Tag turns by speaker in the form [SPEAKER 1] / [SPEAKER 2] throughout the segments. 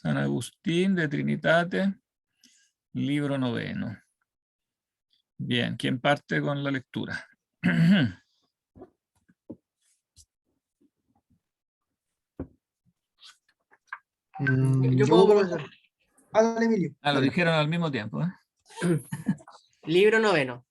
[SPEAKER 1] San Agustín de Trinitate, libro 9. Bien, ¿quién parte con la lectura?
[SPEAKER 2] Yo puedo, profesor.
[SPEAKER 3] Hágale, Emilio.
[SPEAKER 1] Lo dijeron al mismo tiempo, ¿eh?
[SPEAKER 2] Libro 9.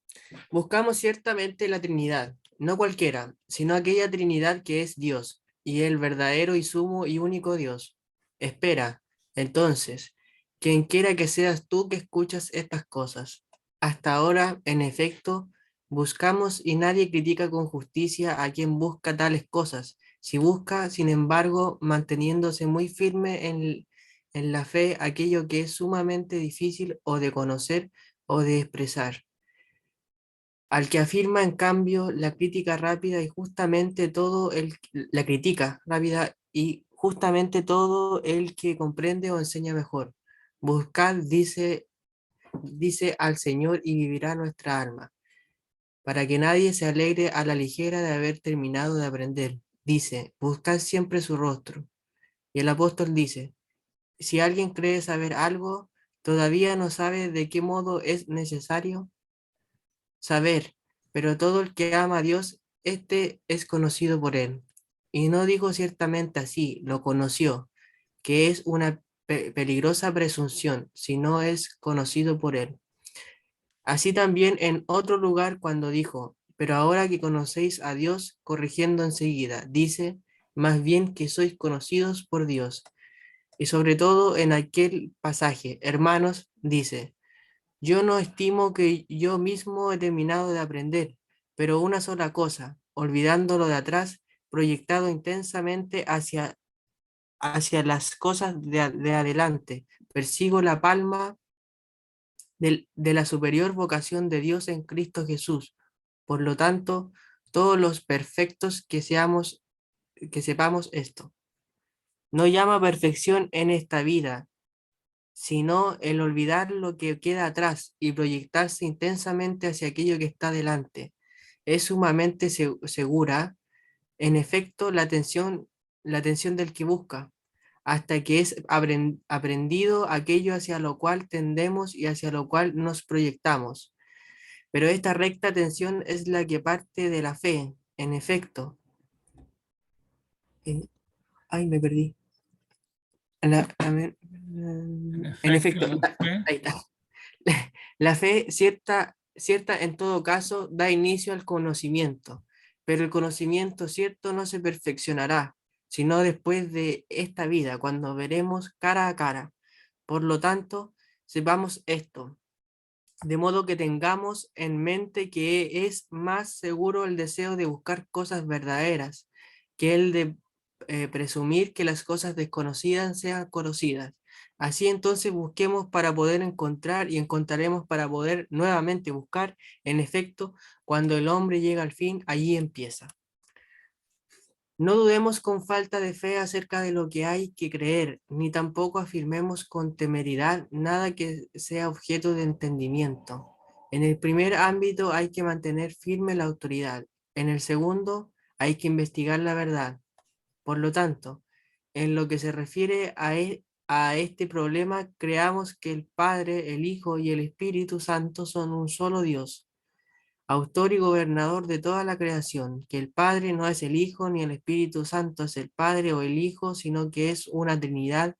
[SPEAKER 2] Buscamos ciertamente la Trinidad, no cualquiera, sino aquella Trinidad que es Dios, y el verdadero y sumo y único Dios. Espera, entonces, quien quiera que seas tú que escuchas estas cosas. Hasta ahora, en efecto, buscamos y nadie critica con justicia a quien busca tales cosas. Si busca, sin embargo, manteniéndose muy firme en la fe, aquello que es sumamente difícil o de conocer o de expresar. Al que afirma, en cambio, la crítica rápida y justamente todo la crítica rápida y justamente todo el que comprende o enseña mejor. Buscad, dice al Señor, y vivirá nuestra alma, para que nadie se alegre a la ligera de haber terminado de aprender. Dice, buscad siempre su rostro. Y el apóstol dice, si alguien cree saber algo, todavía no sabe de qué modo es necesario saber, pero todo el que ama a Dios, este es conocido por él. Y no digo ciertamente así, lo conoció, que es una peligrosa presunción, si no es conocido por él. Así también en otro lugar cuando dijo, pero ahora que conocéis a Dios, corrigiendo enseguida, dice, más bien que sois conocidos por Dios. Y sobre todo en aquel pasaje, hermanos, dice, yo no estimo que yo mismo he terminado de aprender, pero una sola cosa, olvidando lo de atrás, proyectado intensamente hacia las cosas de adelante, persigo la palma de la superior vocación de Dios en Cristo Jesús. Por lo tanto, todos los perfectos que sepamos esto. No llama perfección en esta vida, sino el olvidar lo que queda atrás y proyectarse intensamente hacia aquello que está delante. Es sumamente segura, en efecto, la atención del que busca, hasta que es aprendido aquello hacia lo cual tendemos y hacia lo cual nos proyectamos. Pero esta recta atención es la que parte de la fe, en efecto. Ay, me perdí. En efecto, ahí está. La fe cierta en todo caso da inicio al conocimiento, pero el conocimiento cierto no se perfeccionará, sino después de esta vida, cuando veremos cara a cara. Por lo tanto, sepamos esto, de modo que tengamos en mente que es más seguro el deseo de buscar cosas verdaderas que el de presumir que las cosas desconocidas sean conocidas. Así entonces busquemos para poder encontrar y encontraremos para poder nuevamente buscar. En efecto, cuando el hombre llega al fin, allí empieza. No dudemos con falta de fe acerca de lo que hay que creer, ni tampoco afirmemos con temeridad nada que sea objeto de entendimiento. En el primer ámbito hay que mantener firme la autoridad, en el segundo hay que investigar la verdad. Por lo tanto, en lo que se refiere a este problema, creamos que el Padre, el Hijo y el Espíritu Santo son un solo Dios, autor y gobernador de toda la creación, que el Padre no es el Hijo ni el Espíritu Santo es el Padre o el Hijo, sino que es una Trinidad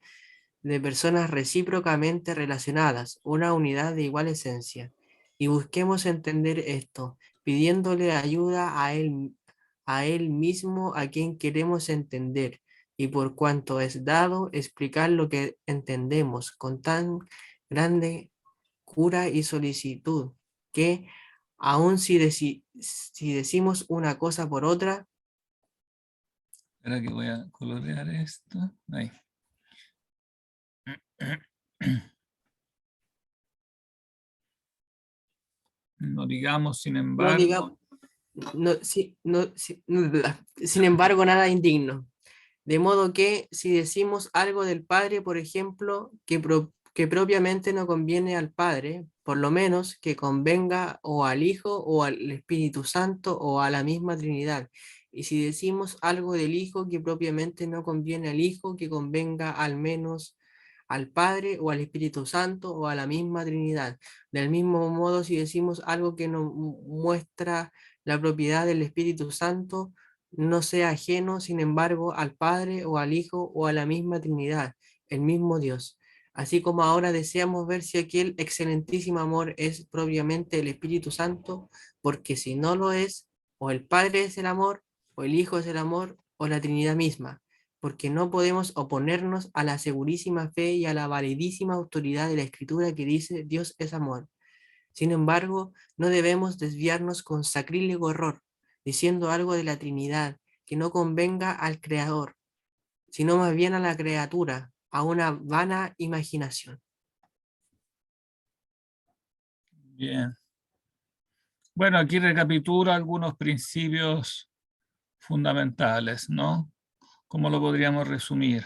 [SPEAKER 2] de personas recíprocamente relacionadas, una unidad de igual esencia. Y busquemos entender esto, pidiéndole ayuda a él mismo a quien queremos entender, y por cuanto es dado explicar lo que entendemos con tan grande cura y solicitud, que aun si decimos una cosa por otra,
[SPEAKER 1] Espera que voy a colorear esto. Ahí. No digamos, sin
[SPEAKER 2] no
[SPEAKER 1] embargo.
[SPEAKER 2] digamos, sin embargo, nada indigno. De modo que si decimos algo del Padre, por ejemplo, que propiamente no conviene al Padre, por lo menos que convenga o al Hijo o al Espíritu Santo o a la misma Trinidad. Y si decimos algo del Hijo que propiamente no conviene al Hijo, que convenga al menos al Padre o al Espíritu Santo o a la misma Trinidad. Del mismo modo, si decimos algo que nos muestra la propiedad del Espíritu Santo, no sea ajeno, sin embargo, al Padre o al Hijo o a la misma Trinidad, el mismo Dios. Así como ahora deseamos ver si aquel excelentísimo amor es propiamente el Espíritu Santo, porque si no lo es, o el Padre es el amor, o el Hijo es el amor, o la Trinidad misma, porque no podemos oponernos a la segurísima fe y a la validísima autoridad de la Escritura que dice Dios es amor. Sin embargo, no debemos desviarnos con sacrílego error, diciendo algo de la Trinidad que no convenga al Creador, sino más bien a la criatura, a una vana imaginación.
[SPEAKER 1] Bien. Bueno, aquí recapitula algunos principios fundamentales, ¿no? ¿Cómo lo podríamos resumir?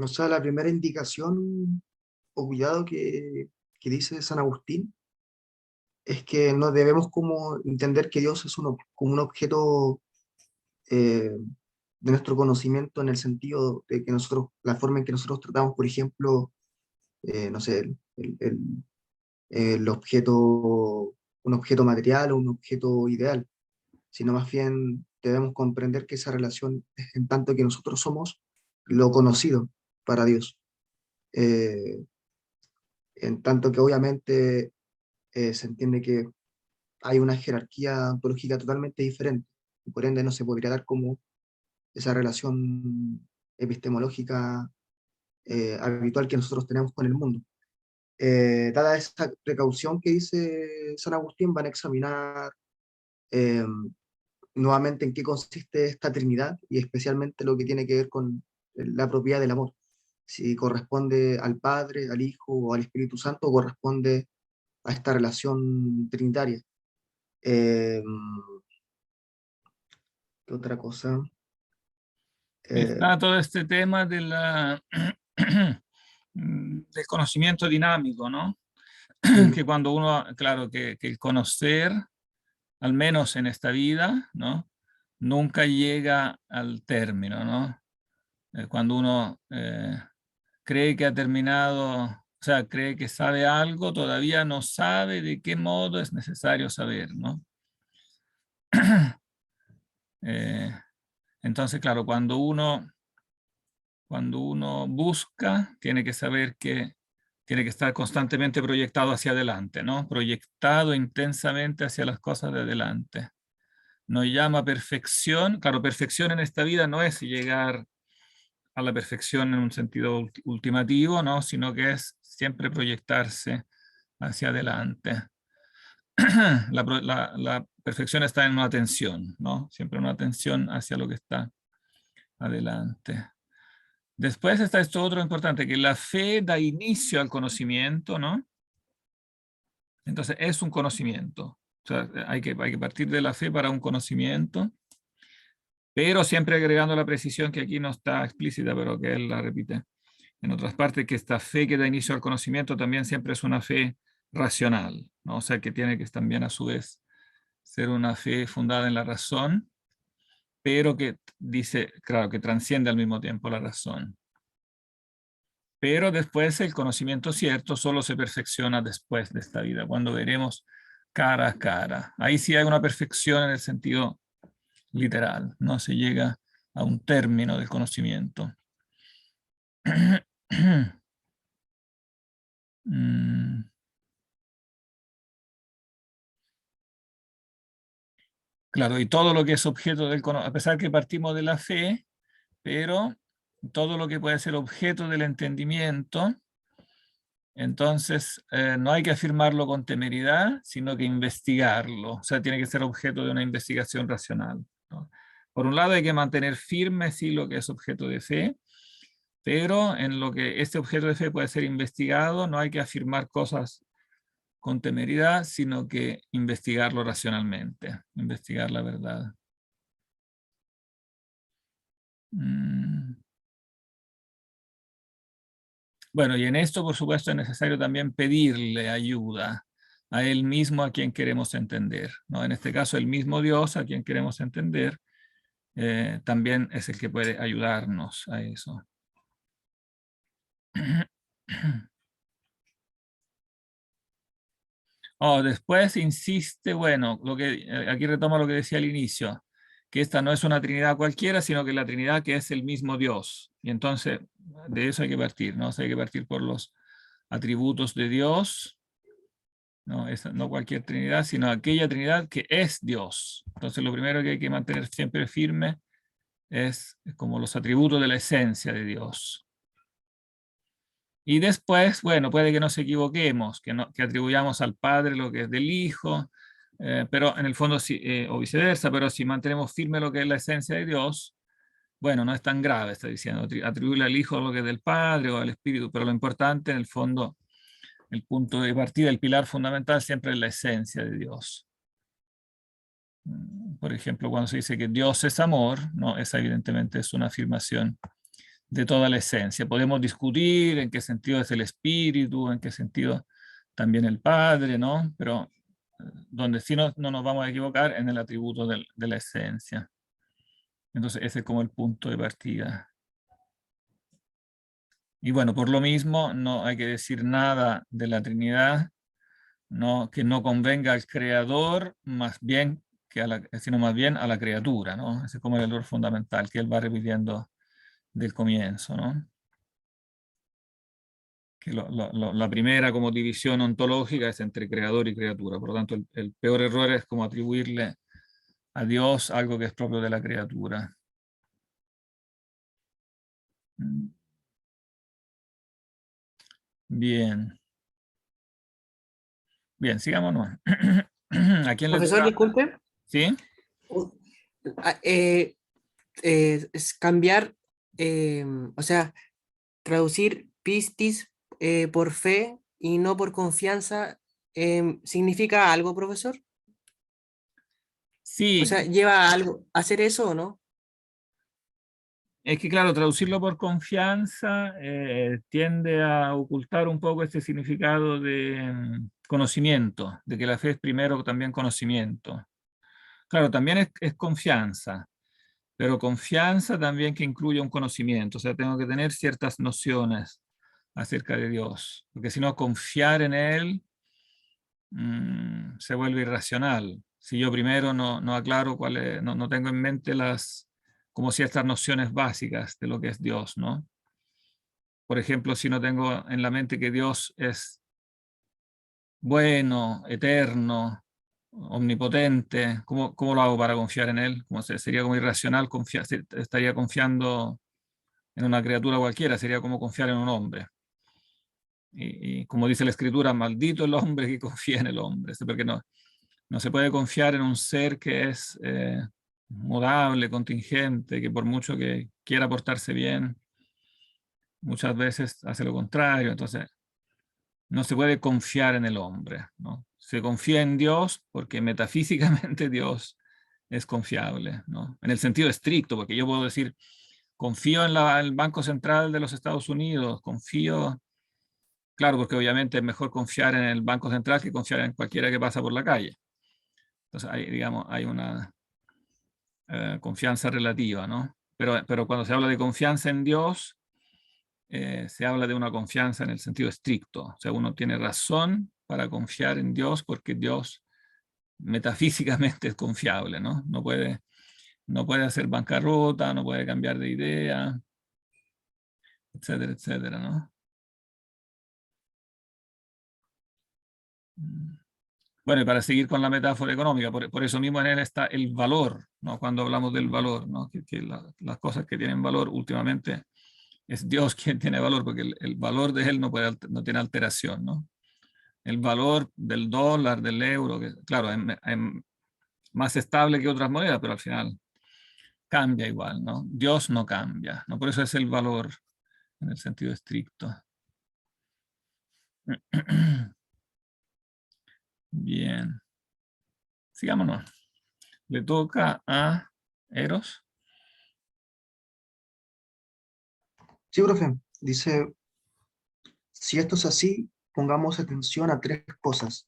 [SPEAKER 3] O sea, la primera indicación o cuidado que dice San Agustín es que no debemos como entender que Dios es como un objeto eh, de nuestro conocimiento en el sentido de que nosotros, la forma en que nosotros tratamos, por ejemplo, no sé, el objeto, un objeto material o un objeto ideal, sino más bien debemos comprender que esa relación es en tanto que nosotros somos lo conocido para Dios. Eh, en tanto que obviamente se entiende que hay una jerarquía ontológica totalmente diferente, y por ende no se podría dar como esa relación epistemológica habitual que nosotros tenemos con el mundo. Dada esa precaución que dice San Agustín, van a examinar eh, nuevamente en qué consiste esta Trinidad y especialmente lo que tiene que ver con la propiedad del amor. Si corresponde al Padre, al Hijo o al Espíritu Santo, o corresponde a esta relación trinitaria. Eh, ¿Qué otra cosa?
[SPEAKER 1] Está todo este tema de del conocimiento dinámico, ¿no? Que cuando uno, claro, que el conocer, al menos en esta vida, ¿no? Nunca llega al término, ¿no? Cuando uno cree que ha terminado, o sea, cree que sabe algo, todavía no sabe de qué modo es necesario saber, ¿no? Eh, entonces, claro, cuando uno busca, tiene que saber que tiene que estar constantemente proyectado hacia adelante, ¿no? Proyectado intensamente hacia las cosas de adelante. Nos llama perfección. Claro, perfección en esta vida no es llegar a la perfección en un sentido ultimativo, ¿no? Sino que es siempre proyectarse hacia adelante. La perfección está en una atención, ¿no? Siempre una atención hacia lo que está adelante. Después está esto otro importante, que la fe da inicio al conocimiento, ¿no? Entonces es un conocimiento. O sea, hay que partir de la fe para un conocimiento, pero siempre agregando la precisión que aquí no está explícita, pero que él la repite en otras partes, que esta fe que da inicio al conocimiento también siempre es una fe racional, ¿no? O sea, que tiene que también a su vez ser una fe fundada en la razón, pero que dice, claro, que transciende al mismo tiempo la razón. Pero después el conocimiento cierto solo se perfecciona después de esta vida, cuando veremos cara a cara. Ahí sí hay una perfección en el sentido literal, no se llega a un término del conocimiento. Claro, y todo lo que es objeto del conocimiento, a pesar que partimos de la fe, pero todo lo que puede ser objeto del entendimiento, entonces no hay que afirmarlo con temeridad, sino que investigarlo. O sea, tiene que ser objeto de una investigación racional, ¿no? Por un lado hay que mantener firme sí lo que es objeto de fe, pero en lo que este objeto de fe puede ser investigado, no hay que afirmar cosas con temeridad, sino que investigarlo racionalmente, investigar la verdad. Bueno, y en esto, por supuesto, es necesario también pedirle ayuda, a Él mismo a quien queremos entender, ¿no? En este caso, el mismo Dios a quien queremos entender también es el que puede ayudarnos a eso. Después insiste, bueno, aquí retoma lo que decía al inicio, que esta no es una Trinidad cualquiera, sino que la Trinidad que es el mismo Dios. Y entonces de eso hay que partir, ¿no? O sea, hay que partir por los atributos de Dios, ¿no? No cualquier Trinidad, sino aquella Trinidad que es Dios. Entonces lo primero que hay que mantener siempre firme es como los atributos de la esencia de Dios. Y después, bueno, puede que nos equivoquemos, que atribuyamos al Padre lo que es del Hijo, pero en el fondo, o viceversa, pero si mantenemos firme lo que es la esencia de Dios, bueno, no es tan grave, está diciendo, atribuirle al Hijo lo que es del Padre o al Espíritu, pero lo importante en el fondo, el punto de partida, el pilar fundamental siempre es la esencia de Dios. Por ejemplo, cuando se dice que Dios es amor, ¿no? Esa evidentemente es una afirmación de toda la esencia. Podemos discutir en qué sentido es el espíritu, en qué sentido también el Padre, ¿no? Pero donde sí no nos vamos a equivocar en el atributo de la esencia. Entonces ese es como el punto de partida. Y bueno, por lo mismo no hay que decir nada de la Trinidad, no, que no convenga al Creador, más bien sino más bien a la criatura, ¿no? Ese es como el error fundamental que él va repitiendo del comienzo, ¿no? Que la primera como división ontológica es entre creador y criatura. Por lo tanto, el peor error es como atribuirle a Dios algo que es propio de la criatura. Bien. Bien, sigamos. ¿A quién le
[SPEAKER 2] Profesor,
[SPEAKER 1] toca?
[SPEAKER 2] disculpe.
[SPEAKER 1] ¿Sí?
[SPEAKER 2] Ah, es cambiar, o sea, traducir pistis por fe y no por confianza, ¿significa algo, profesor? O
[SPEAKER 1] Sí,
[SPEAKER 2] sea, ¿lleva a algo hacer eso o no?
[SPEAKER 1] es que claro, traducirlo por confianza tiende a ocultar un poco este significado de conocimiento, de que la fe es primero también conocimiento. Claro, también es confianza, pero confianza también que incluye un conocimiento, o sea, tengo que tener ciertas nociones acerca de Dios, porque si no, confiar en Él se vuelve irracional. Si yo primero no aclaro no tengo en mente como ciertas nociones básicas de lo que es Dios, ¿no? Por ejemplo, si no tengo en la mente que Dios es bueno, eterno, omnipotente, ¿cómo lo hago para confiar en Él? Sería como irracional estaría confiando en una criatura cualquiera, sería como confiar en un hombre. Y como dice la Escritura, maldito el hombre que confía en el hombre, porque no se puede confiar en un ser que es mudable, contingente, que por mucho que quiera portarse bien, muchas veces hace lo contrario. Entonces, no se puede confiar en el hombre, ¿no? Se confía en Dios porque metafísicamente Dios es confiable, ¿no? En el sentido estricto, porque yo puedo decir, confío en el Banco Central de los Estados Unidos, confío, claro, porque obviamente es mejor confiar en el Banco Central que confiar en cualquiera que pasa por la calle. Entonces, digamos, hay una confianza relativa, ¿no? Pero cuando se habla de confianza en Dios, se habla de una confianza en el sentido estricto. O sea, uno tiene razón para confiar en Dios porque Dios metafísicamente es confiable, ¿no? No puede hacer bancarrota, no puede cambiar de idea, etcétera, etcétera, ¿no? Bueno, y para seguir con la metáfora económica, por eso mismo en él está el valor, ¿no? Cuando hablamos del valor, ¿no? Que las cosas que tienen valor últimamente es Dios quien tiene valor, porque el valor de él no tiene alteración, ¿no? El valor del dólar, del euro, que claro, es más estable que otras monedas, pero al final cambia igual, ¿no? Dios no cambia, ¿no? Por eso es el valor en el sentido estricto. Bien. Sigámonos. Le toca a Eros.
[SPEAKER 3] Sí, profe. Dice, si esto es así, pongamos atención a tres cosas.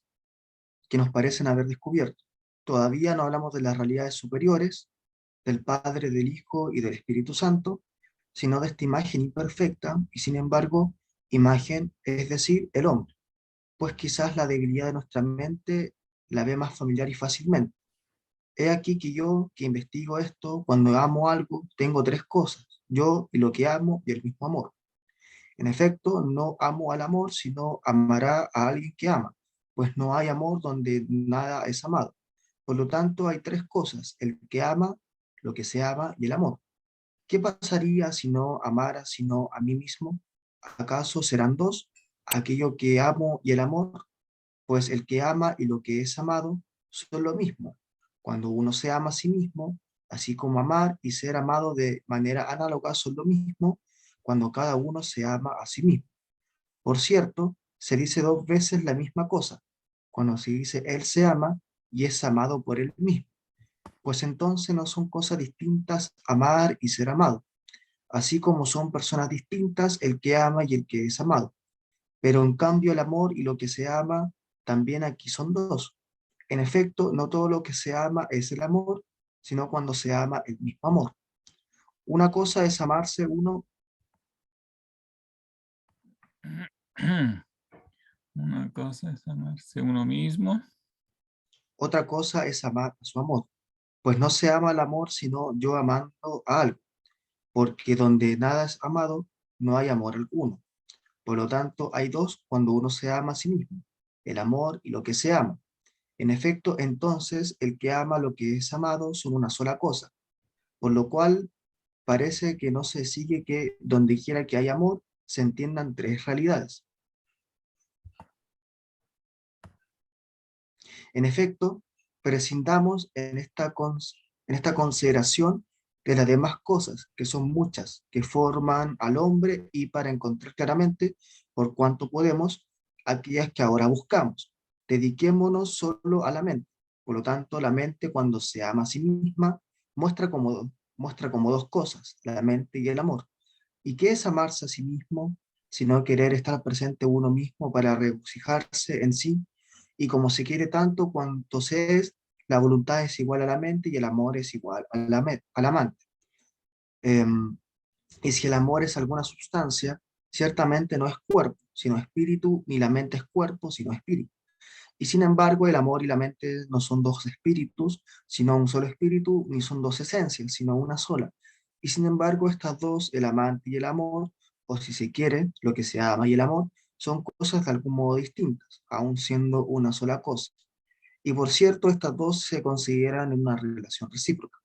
[SPEAKER 3] que nos parecen haber descubierto. Todavía no hablamos de las realidades superiores, del Padre, del Hijo y del Espíritu Santo, sino de esta imagen imperfecta y sin embargo imagen, es decir, el hombre, pues quizás la debilidad de nuestra mente la ve más familiar y fácilmente. He aquí que yo, que investigo esto, cuando amo algo, tengo tres cosas, yo y lo que amo y el mismo amor. En efecto, no amo al amor, sino amará a alguien que ama, pues no hay amor donde nada es amado. Por lo tanto, hay tres cosas, el que ama, lo que se ama y el amor. ¿Qué pasaría si no amara sino a mí mismo? ¿Acaso serán dos? Aquello que amo y el amor, pues el que ama y lo que es amado son lo mismo. Cuando uno se ama a sí mismo, así como amar y ser amado de manera análoga son lo mismo, cuando cada uno se ama a sí mismo. Por cierto, se dice dos veces la misma cosa, cuando se dice él se ama y es amado por él mismo, pues entonces no son cosas distintas amar y ser amado, así como son personas distintas el que ama y el que es amado. Pero en cambio el amor y lo que se ama también aquí son dos. En efecto, no todo lo que se ama es el amor, sino cuando se ama el mismo amor. Una cosa es amarse uno,
[SPEAKER 1] Una cosa es amarse uno mismo.
[SPEAKER 3] otra cosa es amar a su amor. Pues no se ama el amor sino yo amando a algo, porque donde nada es amado, no hay amor alguno. Por lo tanto, hay dos cuando uno se ama a sí mismo, el amor y lo que se ama. En efecto, entonces, el que ama lo que es amado son una sola cosa, por lo cual parece que no se sigue que donde quiera que hay amor, se entiendan tres realidades. En efecto, prescindamos en esta consideración de las demás cosas, que son muchas, que forman al hombre y para encontrar claramente, por cuanto podemos, aquellas que ahora buscamos. Dediquémonos solo a la mente. Por lo tanto, la mente cuando se ama a sí misma muestra como dos cosas, la mente y el amor. ¿Y qué es amarse a sí mismo, sino querer estar presente uno mismo para regocijarse en sí? Y como se quiere tanto cuanto se es, la voluntad es igual a la mente y el amor es igual a al amante. Em, y si el amor es alguna sustancia, ciertamente no es cuerpo, sino espíritu, ni la mente es cuerpo, sino espíritu. Y sin embargo, el amor y la mente no son dos espíritus, sino un solo espíritu, ni son dos esencias, sino una sola. Y sin embargo, estas dos, el amante y el amor, o si se quiere, lo que se ama y el amor, son cosas de algún modo distintas, aun siendo una sola cosa. Y por cierto, estas dos se consideran en una relación recíproca.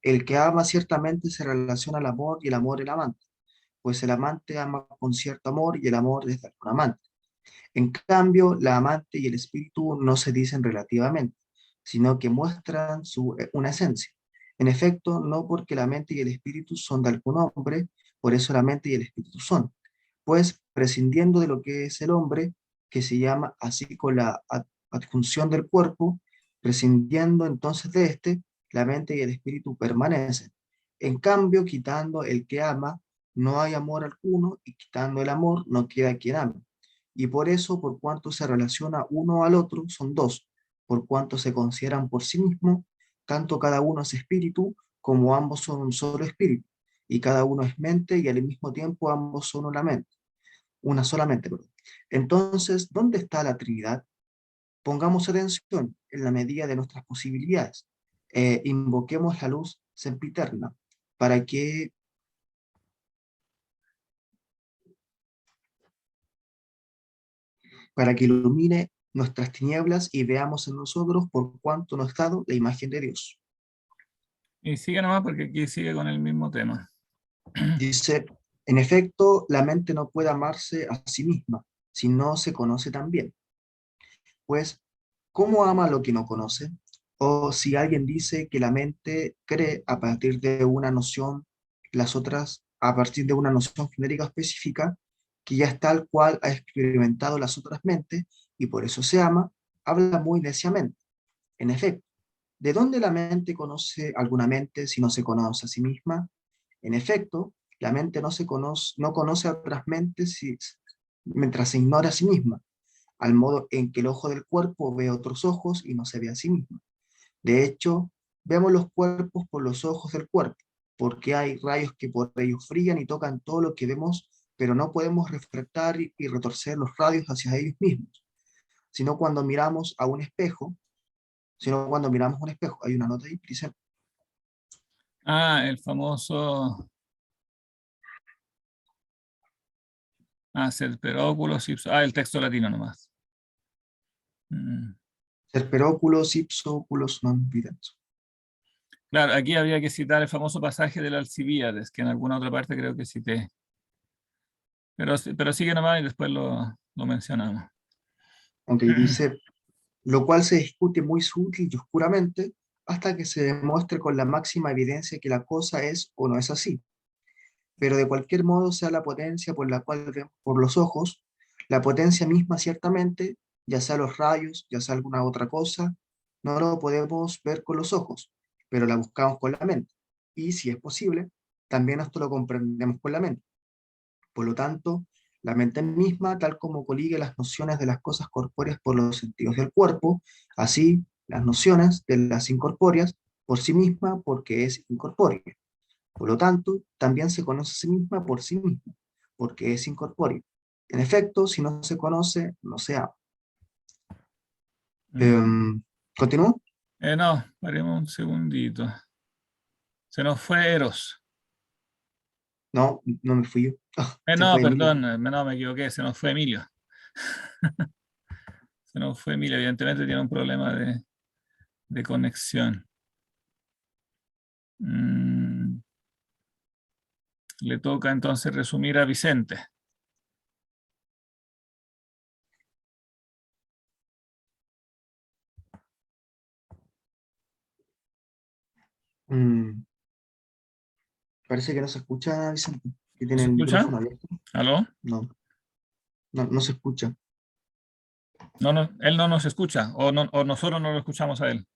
[SPEAKER 3] El que ama ciertamente se relaciona al amor y el amor el amante, pues el amante ama con cierto amor y el amor es de algún amante. En cambio, la amante y el espíritu no se dicen relativamente, sino que muestran una esencia. En efecto, no porque la mente y el espíritu son de algún hombre, por eso la mente y el espíritu son, pues prescindiendo de lo que es el hombre, que se llama así con la adjunción del cuerpo, prescindiendo entonces de este, la mente y el espíritu permanecen. En cambio, quitando el que ama, no hay amor alguno, y quitando el amor, no queda quien ame. Y por eso, por cuanto se relaciona uno al otro, son dos, por cuanto se consideran por sí mismos, tanto cada uno es espíritu, como ambos son un solo espíritu, y cada uno es mente, y al mismo tiempo ambos son una sola mente, perdón. Entonces, ¿dónde está la Trinidad? Pongamos atención en la medida de nuestras posibilidades. Invoquemos la luz sempiterna para que ilumine nuestras tinieblas y veamos en nosotros por cuanto nos ha dado la imagen de Dios.
[SPEAKER 1] Y sigue nomás porque aquí sigue con el mismo tema.
[SPEAKER 3] Dice, en efecto, la mente no puede amarse a sí misma si no se conoce tan bien. Pues, ¿cómo ama lo que no conoce? O si alguien dice que la mente cree a partir de una noción, las otras a partir de una noción genérica específica, que ya es tal cual ha experimentado las otras mentes y por eso se ama, habla muy neciamente. En efecto, ¿de dónde la mente conoce alguna mente si no se conoce a sí misma? En efecto, la mente no conoce a otras mentes mientras se ignora a sí misma. al modo en que el ojo del cuerpo ve otros ojos y no se ve a sí mismo. De hecho, vemos los cuerpos por los ojos del cuerpo, porque hay rayos que por ellos brillan y tocan todo lo que vemos, pero no podemos refractar y retorcer los radios hacia ellos mismos, sino cuando miramos a un espejo, hay una nota ahí que dice,
[SPEAKER 1] Ah, el famoso... Ah, Cerperóculos ipso... Ah, el texto latino nomás. Mm.
[SPEAKER 3] Serper oculos ipso oculos non videns.
[SPEAKER 1] Claro, aquí habría que citar el famoso pasaje del Alcibíades, que en alguna otra parte creo que cité. Pero sigue nomás y después lo mencionamos.
[SPEAKER 3] Aunque dice, lo cual se discute muy sutil y oscuramente hasta que se demuestre con la máxima evidencia que la cosa es o no es así. Pero de cualquier modo, sea la potencia por la cual vemos por los ojos, la potencia misma ciertamente, ya sea los rayos, ya sea alguna otra cosa, no lo podemos ver con los ojos, pero la buscamos con la mente. Y si es posible, también esto lo comprendemos con la mente. Por lo tanto, la mente misma, tal como coligue las nociones de las cosas corpóreas por los sentidos del cuerpo, así las nociones de las incorpóreas por sí misma porque es incorpórea. Por lo tanto, también se conoce a sí misma por sí misma, porque es incorpórea. En efecto, si no se conoce, no se ama. ¿Continúo?
[SPEAKER 1] No, paremos un segundito. Se nos fue Eros.
[SPEAKER 3] No, no me fui yo. Se
[SPEAKER 1] No,
[SPEAKER 3] fue Emilio.
[SPEAKER 1] perdón, no me equivoqué, se nos fue Emilio. Se nos fue Emilio, evidentemente tiene un problema de conexión. Le toca entonces resumir a Vicente.
[SPEAKER 3] Mm, parece que no se escucha, Vicente, que
[SPEAKER 1] ¿No
[SPEAKER 3] tiene
[SPEAKER 1] se
[SPEAKER 3] el
[SPEAKER 1] escucha?
[SPEAKER 3] micrófono abierto.
[SPEAKER 1] ¿Aló?
[SPEAKER 3] No, no se escucha.
[SPEAKER 1] No, no, él no nos escucha, o nosotros no lo escuchamos a él.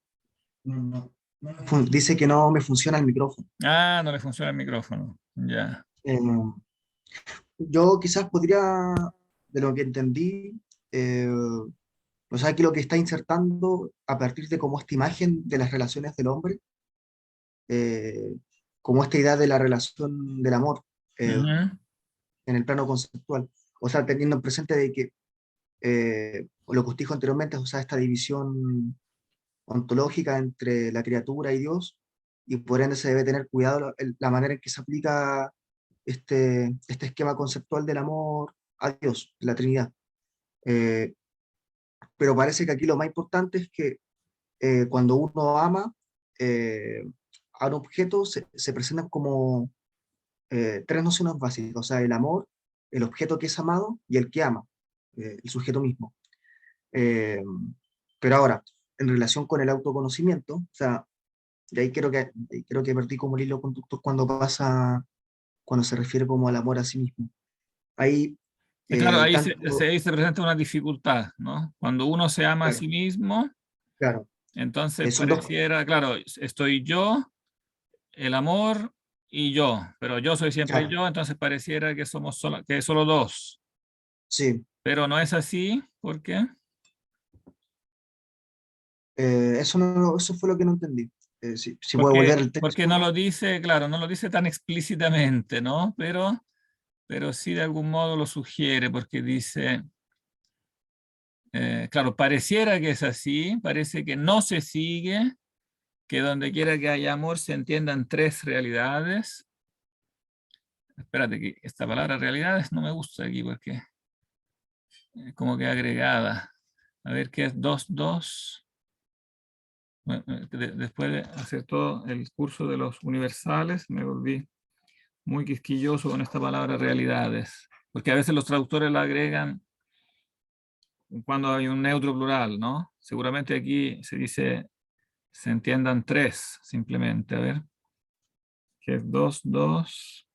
[SPEAKER 3] Dice que no me funciona el micrófono.
[SPEAKER 1] Ah, no le funciona el micrófono. Ya.
[SPEAKER 3] Eh, yo quizás podría, de lo que entendí, eh, o sea, que lo que está insertando a partir de como esta imagen de las relaciones del hombre, eh, como esta idea de la relación del amor
[SPEAKER 1] Ujú.
[SPEAKER 3] en el plano conceptual. O sea, teniendo en presente de que lo que os dijo anteriormente, o sea, esta división ontológica entre la criatura y Dios, y por ende se debe tener cuidado la manera en que se aplica este esquema conceptual del amor a Dios, la Trinidad. Eh, pero parece que aquí lo más importante es que cuando uno ama a un objeto, se presentan como tres nociones básicas, o sea, el amor, el objeto que es amado y el que ama, el sujeto mismo. Eh, pero ahora, en relación con el autoconocimiento, o sea, de ahí creo que perdí como el hilo conductor cuando se refiere como al amor a sí mismo. Ahí,
[SPEAKER 1] Claro, ahí
[SPEAKER 3] tanto,
[SPEAKER 1] se presenta una dificultad, ¿no? Cuando uno se ama a
[SPEAKER 3] claro,
[SPEAKER 1] sí mismo,
[SPEAKER 3] claro,
[SPEAKER 1] entonces
[SPEAKER 3] son dos,
[SPEAKER 1] pareciera, claro, estoy yo, el amor y yo, pero yo soy siempre
[SPEAKER 3] claro,
[SPEAKER 1] yo, entonces pareciera que somos que solo dos,
[SPEAKER 3] sí,
[SPEAKER 1] pero no es así, ¿por qué?
[SPEAKER 3] eso fue lo que no entendí. Si puedo volver al
[SPEAKER 1] Porque no
[SPEAKER 3] texto,
[SPEAKER 1] lo dice, claro, no lo dice tan explícitamente, ¿no? Pero sí de algún modo lo sugiere, porque dice, claro, pareciera que es así, parece que no se sigue, que donde quiera que haya amor se entiendan tres realidades. Espérate, que esta palabra realidades no me gusta aquí porque es como que agregada. A ver qué es dos. Bueno, después de hacer todo el curso de los universales, me volví muy quisquilloso con esta palabra realidades, porque a veces los traductores la agregan cuando hay un neutro plural, ¿no? Seguramente aquí se dice, se entiendan tres, simplemente. A ver, ¿qué es dos?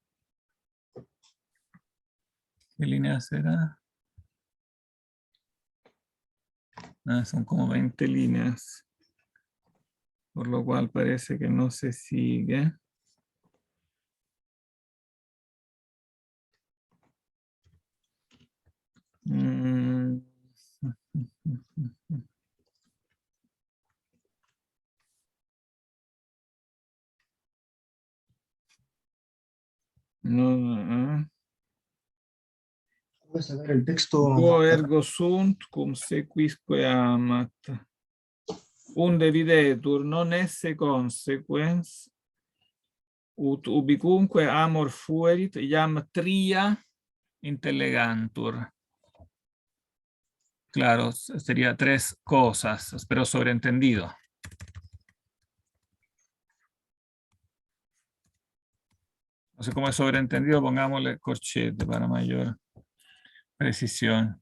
[SPEAKER 1] ¿Qué línea será? Ah, son como 20 líneas, por lo cual parece que no se sigue. Mm,
[SPEAKER 3] Voy a sacar el texto.
[SPEAKER 1] Duo ergo sunt cum sequisque amat. Unde videtur non esse consequens, ut ubicunque amor fuerit, iam tria intellegantur. Claro, sería tres cosas, pero sobreentendido. No sé cómo es sobreentendido, pongámosle corchete para mayor precisión.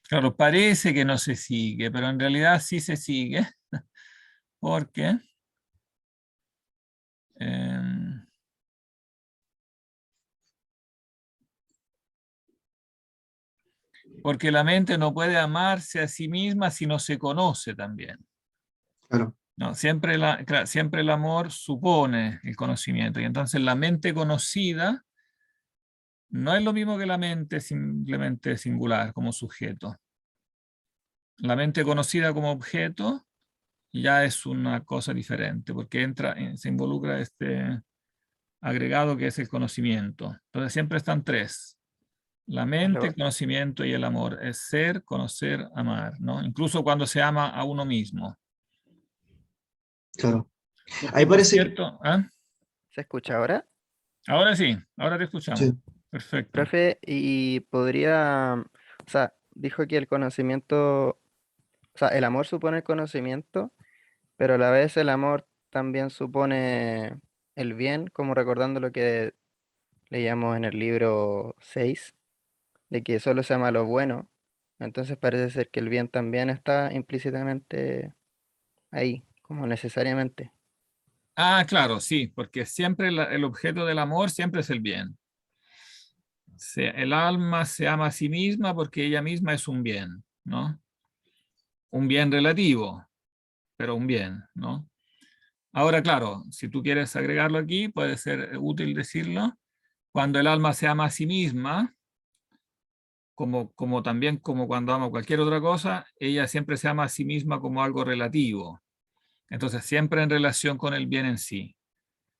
[SPEAKER 1] Claro, parece que no se sigue, pero en realidad sí se sigue. ¿Por qué? Porque la mente no puede amarse a sí misma si no se conoce también.
[SPEAKER 3] Claro,
[SPEAKER 1] No, siempre el amor supone el conocimiento. Y entonces la mente conocida no es lo mismo que la mente simplemente singular como sujeto. La mente conocida como objeto ya es una cosa diferente, porque se involucra este agregado que es el conocimiento. Entonces siempre están tres: la mente, el conocimiento y el amor. Es ser, conocer, amar, ¿no? Incluso cuando se ama a uno mismo.
[SPEAKER 3] claro.
[SPEAKER 1] Porque,
[SPEAKER 3] Ahí
[SPEAKER 1] por
[SPEAKER 3] parece que
[SPEAKER 1] cierto, ¿ah?
[SPEAKER 4] ¿Se escucha ahora?
[SPEAKER 1] Ahora sí, ahora te escuchamos.
[SPEAKER 3] sí,
[SPEAKER 1] Perfecto.
[SPEAKER 4] Profe, y podría, o sea, dijo que el conocimiento, o sea, el amor supone el conocimiento, pero a la vez el amor también supone el bien, como recordando lo que leíamos en el libro 6 de que solo se ama lo bueno. Entonces parece ser que el bien también está implícitamente ahí, como necesariamente.
[SPEAKER 1] Ah, claro, sí, porque siempre el objeto del amor siempre es el bien. El alma se ama a sí misma porque ella misma es un bien, ¿no? Un bien relativo, pero un bien, ¿no? Ahora, claro, si tú quieres agregarlo aquí, puede ser útil decirlo. Cuando el alma se ama a sí misma, como también como cuando ama cualquier otra cosa, ella siempre se ama a sí misma como algo relativo. Entonces, siempre en relación con el bien en sí,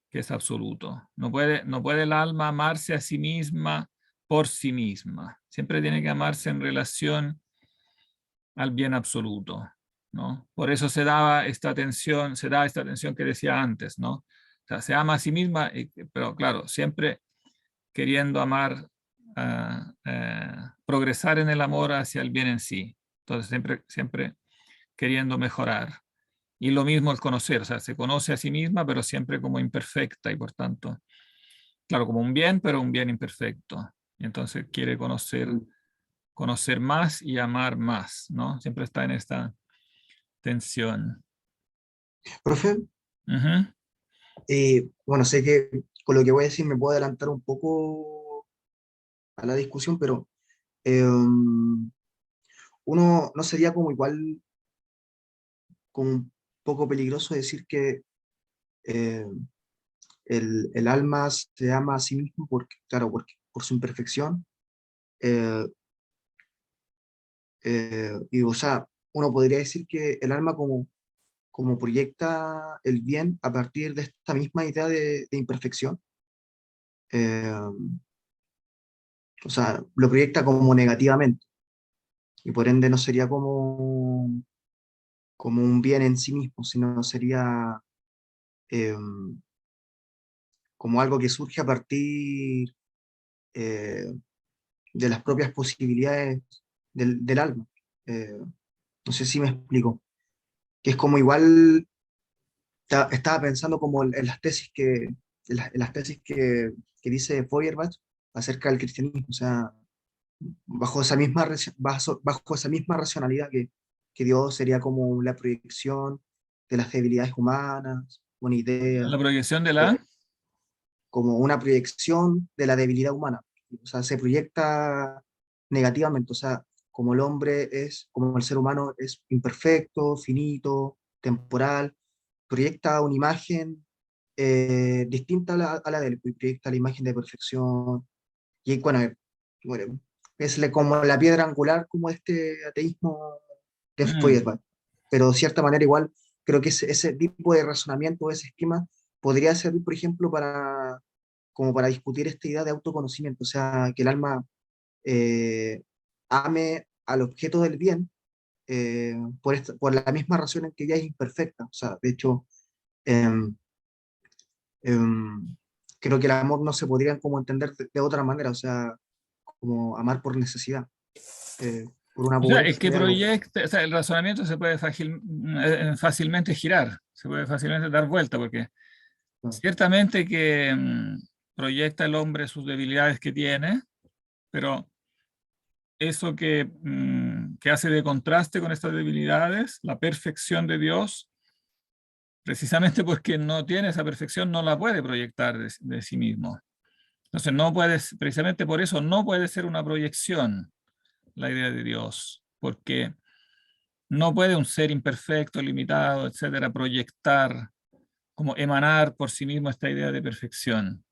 [SPEAKER 1] que es absoluto. No puede el alma amarse a sí misma por sí misma. Siempre tiene que amarse en relación al bien absoluto, ¿no? Por eso se da esta atención que decía antes, ¿no? O sea, se ama a sí misma, pero claro, siempre queriendo amar, progresar en el amor hacia el bien en sí. Entonces, siempre queriendo mejorar. Y lo mismo el conocer, o sea, se conoce a sí misma, pero siempre como imperfecta y por tanto, claro, como un bien, pero un bien imperfecto. Y entonces quiere conocer más y amar más, ¿no? Siempre está en esta tensión.
[SPEAKER 3] profe,
[SPEAKER 1] Ujú.
[SPEAKER 3] bueno, sé que con lo que voy a decir me puedo adelantar un poco a la discusión, pero uno no sería como igual, como un poco peligroso decir que eh, el alma se ama a sí mismo porque, claro, porque, por su imperfección. eh, y, o sea, uno podría decir que el alma como proyecta el bien a partir de esta misma idea de imperfección. eh, o sea, lo proyecta como negativamente y por ende no sería como un bien en sí mismo, sino sería eh, como algo que surge a partir eh, de las propias posibilidades del alma. Eh, no sé si me explico. Que es como igual, estaba pensando como en las tesis en las tesis que dice Feuerbach acerca del cristianismo, o sea, bajo esa misma racionalidad que Dios sería como la proyección de las debilidades humanas, una idea,
[SPEAKER 1] La proyección de
[SPEAKER 3] eh,
[SPEAKER 1] la...
[SPEAKER 3] como una proyección de la debilidad humana. O sea, se proyecta negativamente, o sea, como el ser humano es imperfecto, finito, temporal, proyecta una imagen distinta a la de él, pues, proyecta la imagen de perfección. Y bueno, como la piedra angular como este ateísmo de
[SPEAKER 1] Mm,
[SPEAKER 3] Feuerbach. Pero de cierta manera igual creo que ese tipo de razonamiento, ese esquema, podría servir, por ejemplo, como para discutir esta idea de autoconocimiento, o sea, que el alma ame al objeto del bien por la misma razón en que ella es imperfecta. O sea, de hecho, em, em, creo que el amor no se podría como entender de otra manera, o sea, como amar por necesidad, eh, por una
[SPEAKER 1] o sea, es
[SPEAKER 3] pobreza
[SPEAKER 1] que
[SPEAKER 3] de algo.
[SPEAKER 1] proyecta, o sea, el razonamiento se puede fácilmente girar, se puede fácilmente dar vuelta, porque
[SPEAKER 3] ¿No?
[SPEAKER 1] ciertamente que proyecta el hombre sus debilidades que tiene, pero eso que hace de contraste con estas debilidades, la perfección de Dios, precisamente porque no tiene esa perfección, no la puede proyectar de sí mismo. Entonces, no puedes, precisamente por eso, no puede ser una proyección la idea de Dios, porque no puede un ser imperfecto, limitado, etcétera, proyectar, como emanar por sí mismo esta idea de perfección.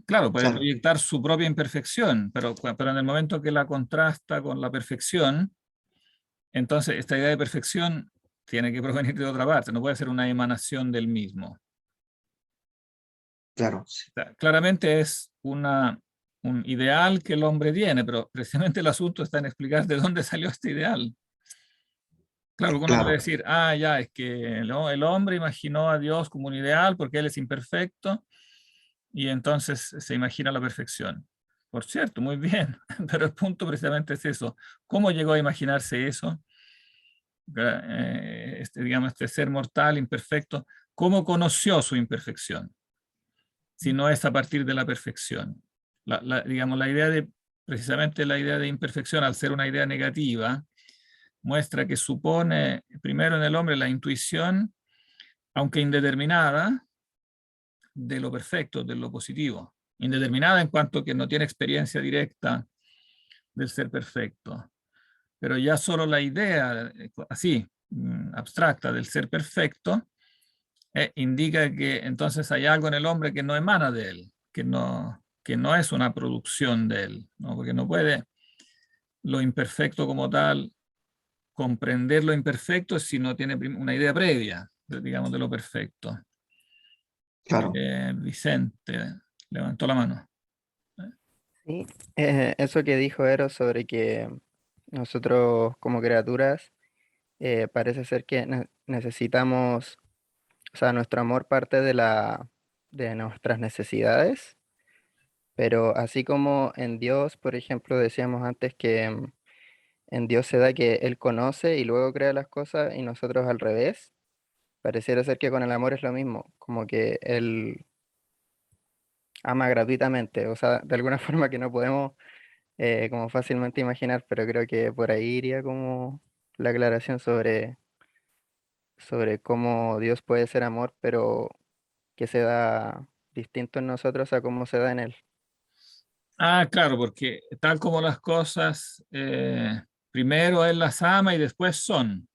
[SPEAKER 1] Claro, puede
[SPEAKER 3] Claro,
[SPEAKER 1] proyectar su propia imperfección, pero en el momento que la contrasta con la perfección, entonces esta idea de perfección tiene que provenir de otra parte, no puede ser una emanación del mismo.
[SPEAKER 3] claro, sí,
[SPEAKER 1] O sea, claramente es un ideal que el hombre tiene, pero precisamente el asunto está en explicar de dónde salió este ideal. Claro, uno puede
[SPEAKER 3] claro,
[SPEAKER 1] decir, ah, ya, es que el hombre imaginó a Dios como un ideal porque él es imperfecto y entonces se imagina la perfección. Por cierto, muy bien, pero el punto precisamente es eso. ¿Cómo llegó a imaginarse eso? Digamos, este ser mortal, imperfecto, ¿cómo conoció su imperfección? Si no es a partir de la perfección. Digamos, precisamente la idea de imperfección, al ser una idea negativa, muestra que supone primero en el hombre la intuición, aunque indeterminada, de lo perfecto, de lo positivo. Indeterminada en cuanto que no tiene experiencia directa del ser perfecto. Pero ya solo la idea, así, abstracta del ser perfecto, indica que entonces hay algo en el hombre que no emana de él, que no es una producción de él, ¿no? Porque no puede lo imperfecto como tal comprender lo imperfecto si no tiene una idea previa, digamos, de lo perfecto.
[SPEAKER 3] claro.
[SPEAKER 1] Vicente levantó la mano.
[SPEAKER 4] Sí, eso que dijo Eros sobre que nosotros como criaturas parece ser que necesitamos, o sea, nuestro amor parte de nuestras necesidades, pero así como en Dios, por ejemplo, decíamos antes que en Dios se da que Él conoce y luego crea las cosas y nosotros al revés, pareciera ser que con el amor es lo mismo, como que Él ama gratuitamente, o sea, de alguna forma que no podemos como fácilmente imaginar, pero creo que por ahí iría como la aclaración sobre cómo Dios puede ser amor, pero que se da distinto en nosotros a cómo se da en Él.
[SPEAKER 1] Ah, claro, porque tal como las cosas, primero él las ama y después son.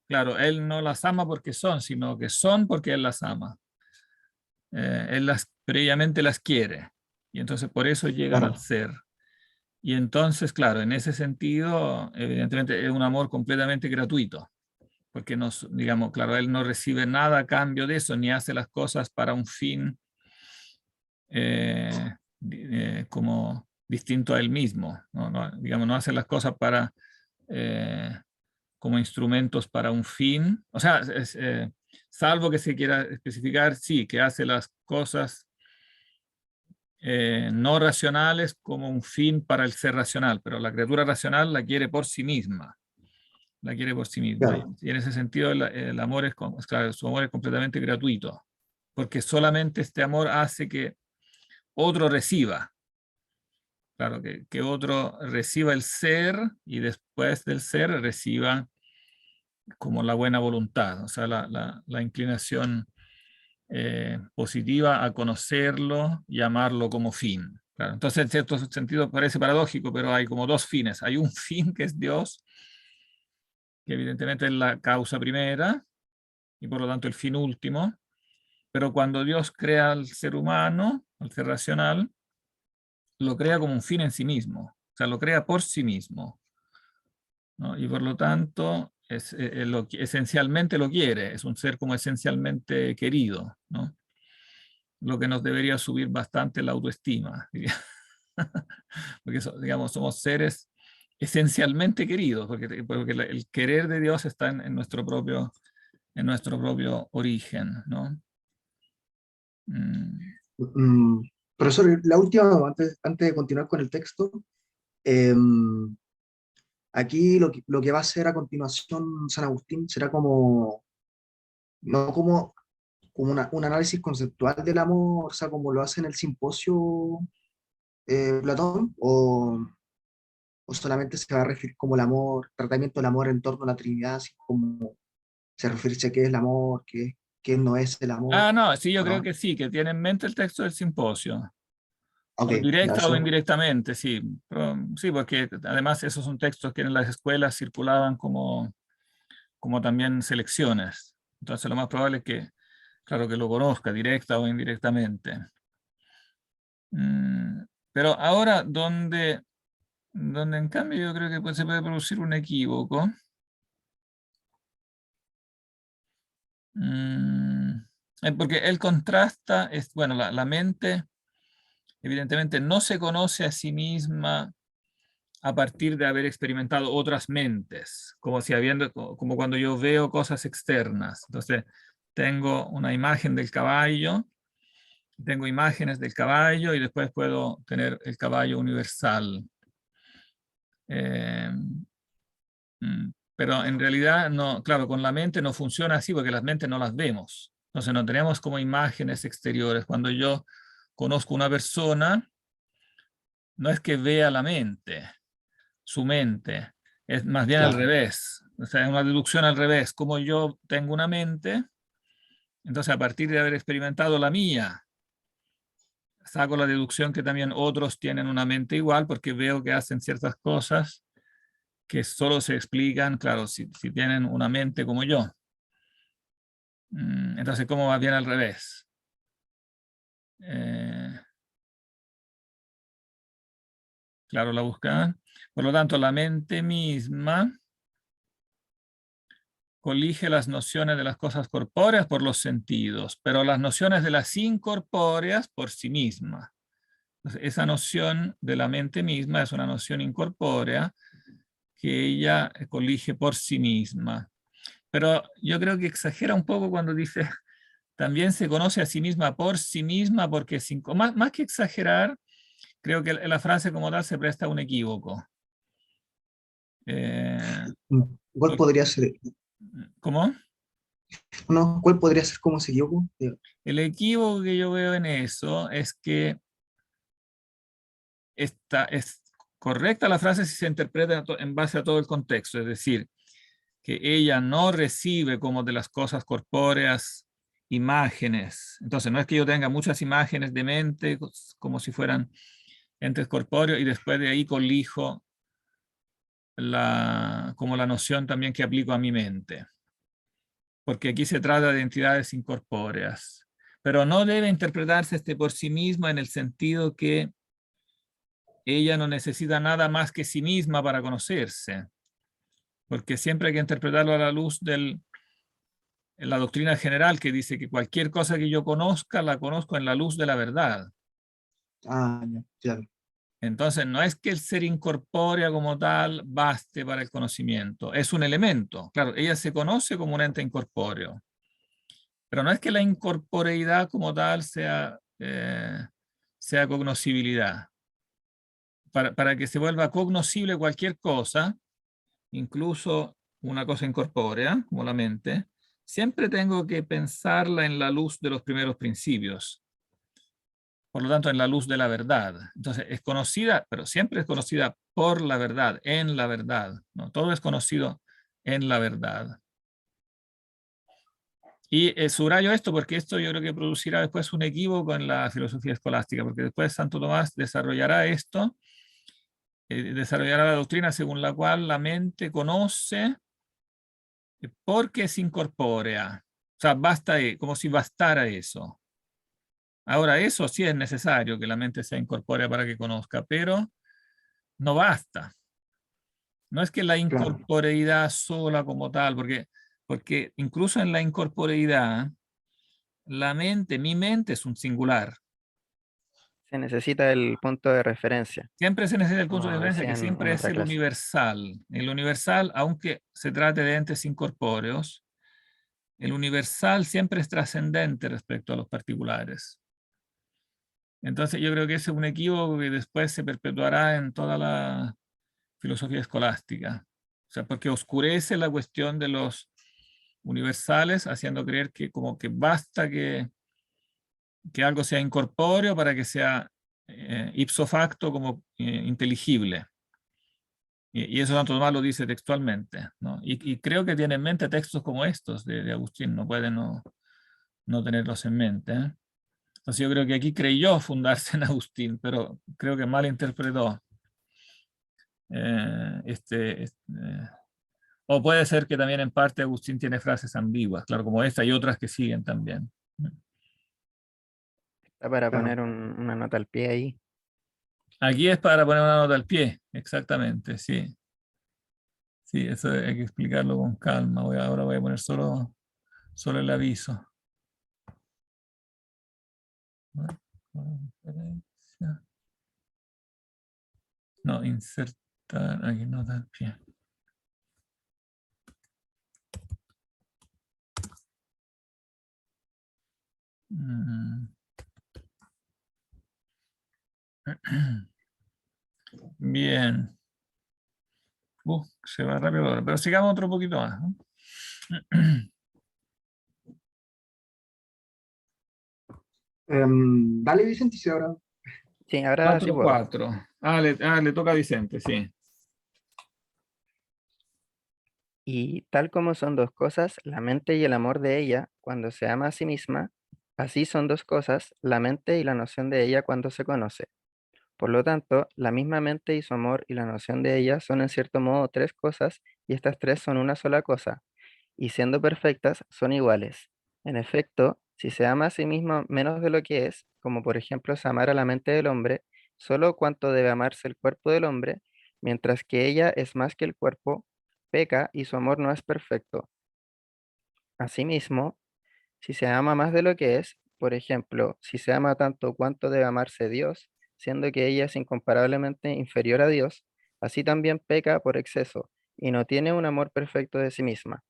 [SPEAKER 1] Claro, él no las ama porque son, sino que son porque él las ama. Él previamente las quiere y entonces por eso llegan al
[SPEAKER 3] Claro,
[SPEAKER 1] ser. Y entonces, claro, en ese sentido, evidentemente es un amor completamente gratuito, porque digamos, claro, él no recibe nada a cambio de eso, ni hace las cosas para un fin como distinto a él mismo, ¿no? Digamos, no hace las cosas eh, como instrumentos para un fin, o sea, salvo que se quiera especificar, sí, que hace las cosas no racionales como un fin para el ser racional, pero la criatura racional la quiere por sí misma, la quiere por sí misma.
[SPEAKER 3] claro,
[SPEAKER 1] Y en ese sentido el amor claro, su amor es completamente gratuito, porque solamente este amor hace que otro reciba, claro, que otro reciba el ser y después del ser reciba como la buena voluntad, o sea, la inclinación positiva a conocerlo y amarlo como fin. Claro, entonces, en cierto sentido parece paradójico, pero hay como dos fines. Hay un fin que es Dios, que evidentemente es la causa primera y por lo tanto el fin último, Pero cuando Dios crea al ser humano, al ser racional, lo crea como un fin en sí mismo. O sea, lo crea por sí mismo, ¿no? Y por lo tanto, esencialmente lo quiere. Es un ser como esencialmente querido, ¿no? Lo que nos debería subir bastante la autoestima, diría. Porque digamos, somos seres esencialmente queridos, porque el querer de Dios está en nuestro propio origen, ¿no?
[SPEAKER 3] Mm, Profesor, la última, antes de continuar con el texto, em, aquí lo que va a hacer a continuación San Agustín será como, no como, como un análisis conceptual del amor, o sea, como lo hace en el simposio Platón, o solamente se va a referir como el amor, tratamiento del amor en torno a la Trinidad, así como se refiere a qué es el amor, qué no es el amor,
[SPEAKER 1] No, sí, yo
[SPEAKER 3] ¿o
[SPEAKER 1] creo
[SPEAKER 3] no?
[SPEAKER 1] que sí, que tiene en mente el texto del simposio.
[SPEAKER 3] Ok,
[SPEAKER 1] O
[SPEAKER 3] ya
[SPEAKER 1] directa o
[SPEAKER 3] eso.
[SPEAKER 1] indirectamente, sí. Sí, porque además esos son textos que en las escuelas circulaban como también selecciones. Entonces lo más probable es que, claro, que lo conozca directa o indirectamente. Pero ahora, donde en cambio yo creo que se puede producir un equívoco, porque él contrasta, bueno, la mente evidentemente no se conoce a sí misma a partir de haber experimentado otras mentes, como cuando yo veo cosas externas. Entonces, tengo una imagen del caballo, tengo imágenes del caballo y después puedo tener el caballo universal. Eh, pero en realidad, no, claro, con la mente no funciona así porque las mentes no las vemos. Entonces, no tenemos como imágenes exteriores. Cuando yo conozco una persona, no es que vea la mente, su mente, es más bien al
[SPEAKER 3] Claro.
[SPEAKER 1] revés, o sea, es una deducción al revés, como yo tengo una mente, entonces a partir de haber experimentado la mía, saco la deducción que también otros tienen una mente igual porque veo que hacen ciertas cosas que solo se explican, claro, si tienen una mente como yo. Entonces, ¿cómo va bien al revés? Eh, claro, la búsqueda. Por lo tanto, la mente misma colige las nociones de las cosas corpóreas por los sentidos, pero las nociones de las incorpóreas por sí mismas. Entonces, esa noción de la mente misma es una noción incorpórea que ella colige por sí misma. Pero yo creo que exagera un poco cuando dice, también se conoce a sí misma por sí misma, porque más que exagerar, creo que la frase como tal se presta a un equívoco.
[SPEAKER 3] ¿Cuál podría ser?
[SPEAKER 1] ¿Cómo?
[SPEAKER 3] No, ¿cuál podría ser como se equivoco?
[SPEAKER 1] El equívoco que yo veo en eso es que es correcta la frase si se interpreta en base a todo el contexto, es decir, que ella no recibe como de las cosas corpóreas imágenes. Entonces, no es que yo tenga muchas imágenes de mente como si fueran entes corpóreos y después de ahí colijo como la noción también que aplico a mi mente. Porque aquí se trata de entidades incorpóreas. Pero no debe interpretarse por sí misma en el sentido que ella no necesita nada más que sí misma para conocerse, porque siempre hay que interpretarlo a la luz de la doctrina general que dice que cualquier cosa que yo conozca, la conozco en la luz de la verdad.
[SPEAKER 3] Ah, ya, claro.
[SPEAKER 1] Entonces, no es que el ser incorpórea como tal baste para el conocimiento, es un elemento. Claro, ella se conoce como un ente incorpóreo, pero no es que la incorporeidad como tal sea cognoscibilidad. Para que se vuelva cognoscible cualquier cosa, incluso una cosa incorpórea, como la mente, siempre tengo que pensarla en la luz de los primeros principios. Por lo tanto, en la luz de la verdad. Entonces, es conocida, pero siempre es conocida por la verdad, en la verdad, ¿no? Todo es conocido en la verdad. Y subrayo esto porque esto yo creo que producirá después un equívoco en la filosofía escolástica, porque después Santo Tomás desarrollará esto, desarrollará la doctrina según la cual la mente conoce porque es incorpórea. O sea, basta, como si bastara eso. Ahora, eso sí es necesario, que la mente sea incorpórea para que conozca, pero no basta. No es que la
[SPEAKER 3] Claro,
[SPEAKER 1] incorporeidad sola como tal, porque incluso en la incorporeidad, mi mente es un singular.
[SPEAKER 4] Se necesita el punto de referencia,
[SPEAKER 1] Siempre se necesita el punto de
[SPEAKER 4] como
[SPEAKER 1] referencia,
[SPEAKER 4] decía
[SPEAKER 1] que
[SPEAKER 4] en
[SPEAKER 1] siempre es
[SPEAKER 4] otra
[SPEAKER 1] el
[SPEAKER 4] clase.
[SPEAKER 1] universal. El universal, aunque se trate de entes incorpóreos, el universal siempre es trascendente respecto a los particulares. Entonces yo creo que ese es un equívoco que después se perpetuará en toda la filosofía escolástica. O sea, porque oscurece la cuestión de los universales, haciendo creer que como que basta que algo sea incorpóreo para que sea ipso facto como inteligible. Y eso Santo Tomás lo dice textualmente, ¿no? Y creo que tiene en mente textos como estos de Agustín, no puede no tenerlos en mente, ¿eh? Entonces yo creo que aquí creyó fundarse en Agustín, pero creo que mal interpretó. O puede ser que también en parte Agustín tiene frases ambiguas, claro, como esta y otras que siguen también.
[SPEAKER 4] Está para
[SPEAKER 3] claro.
[SPEAKER 4] poner una nota al pie ahí.
[SPEAKER 1] Aquí es para poner una nota al pie, exactamente, sí. Sí, eso hay que explicarlo con calma. Ahora voy a poner solo el aviso. No, insertar aquí nota al pie. Bien. Se va rápido ahora, pero sigamos otro poquito más, ¿no?
[SPEAKER 3] Dale, Vicente, si ahora.
[SPEAKER 4] Sí, ahora sí
[SPEAKER 1] Cuatro
[SPEAKER 4] puedo.
[SPEAKER 1] 4. Le toca a Vicente, sí.
[SPEAKER 4] Y tal como son dos cosas, la mente y el amor de ella, cuando se ama a sí misma, así son dos cosas, la mente y la noción de ella cuando se conoce. Por lo tanto, la misma mente y su amor y la noción de ella son en cierto modo tres cosas, y estas tres son una sola cosa, y siendo perfectas, son iguales. En efecto, si se ama a sí mismo menos de lo que es, como por ejemplo es amar a la mente del hombre, solo cuanto debe amarse el cuerpo del hombre, mientras que ella es más que el cuerpo, peca y su amor no es perfecto. Asimismo, si se ama más de lo que es, por ejemplo, si se ama tanto cuanto debe amarse Dios, siendo que ella es incomparablemente inferior a Dios, así también peca por exceso y no tiene un amor perfecto de sí misma,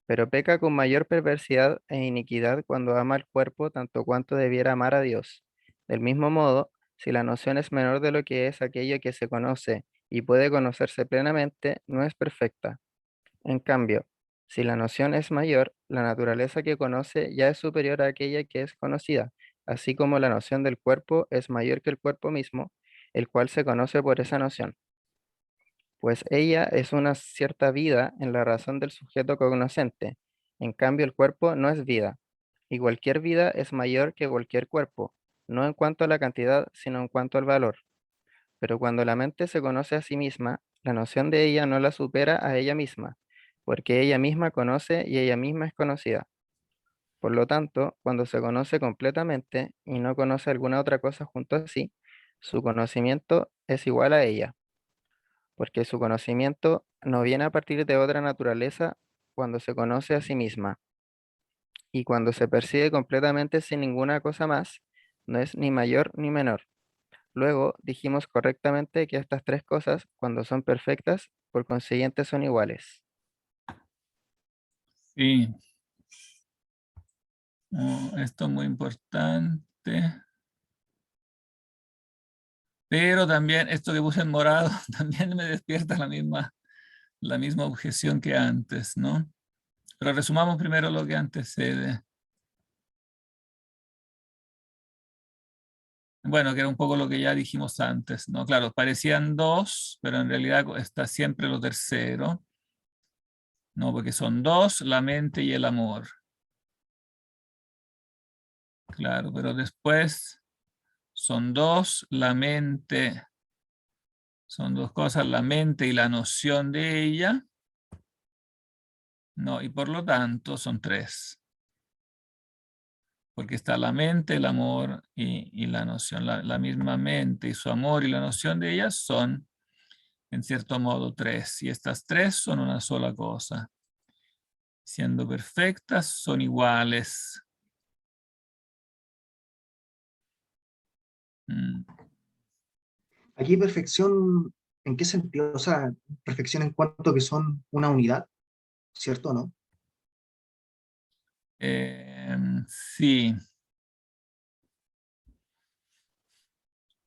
[SPEAKER 4] pero peca con mayor perversidad e iniquidad cuando ama el cuerpo tanto cuanto debiera amar a Dios. Del mismo modo, si la noción es menor de lo que es aquello que se conoce y puede conocerse plenamente, no es perfecta. En cambio, si la noción es mayor, la naturaleza que conoce ya es superior a aquella que es conocida, así como la noción del cuerpo es mayor que el cuerpo mismo, el cual se conoce por esa noción, pues ella es una cierta vida en la razón del sujeto cognoscente. En cambio, el cuerpo no es vida, y cualquier vida es mayor que cualquier cuerpo, no en cuanto a la cantidad, sino en cuanto al valor. Pero cuando la mente se conoce a sí misma, la noción de ella no la supera a ella misma, porque ella misma conoce y ella misma es conocida. Por lo tanto, cuando se conoce completamente y no conoce alguna otra cosa junto a sí, su conocimiento es igual a ella, porque su conocimiento no viene a partir de otra naturaleza cuando se conoce a sí misma, y cuando se percibe completamente sin ninguna cosa más, no es ni mayor ni menor. Luego dijimos correctamente que estas tres cosas, cuando son perfectas, por consiguiente son iguales.
[SPEAKER 1] Sí. Esto es muy importante. Pero también esto que puse en morado también me despierta la misma objeción que antes, ¿no? Pero resumamos primero lo que antecede. Bueno, que era un poco lo que ya dijimos antes, ¿no? Claro, parecían dos, pero en realidad está siempre lo tercero, ¿no? Porque son dos, la mente y el amor. Claro, pero después son dos, la mente, son dos cosas, la mente y la noción de ella, ¿no? Y por lo tanto son tres. porque está la mente, el amor y la noción. La misma mente y su amor y la noción de ellas son, en cierto modo, tres. Y estas tres son una sola cosa. Siendo perfectas, son iguales. Mm.
[SPEAKER 3] Aquí perfección, ¿en qué sentido? O sea, perfección en cuanto que son una unidad, ¿cierto o no?
[SPEAKER 1] Sí,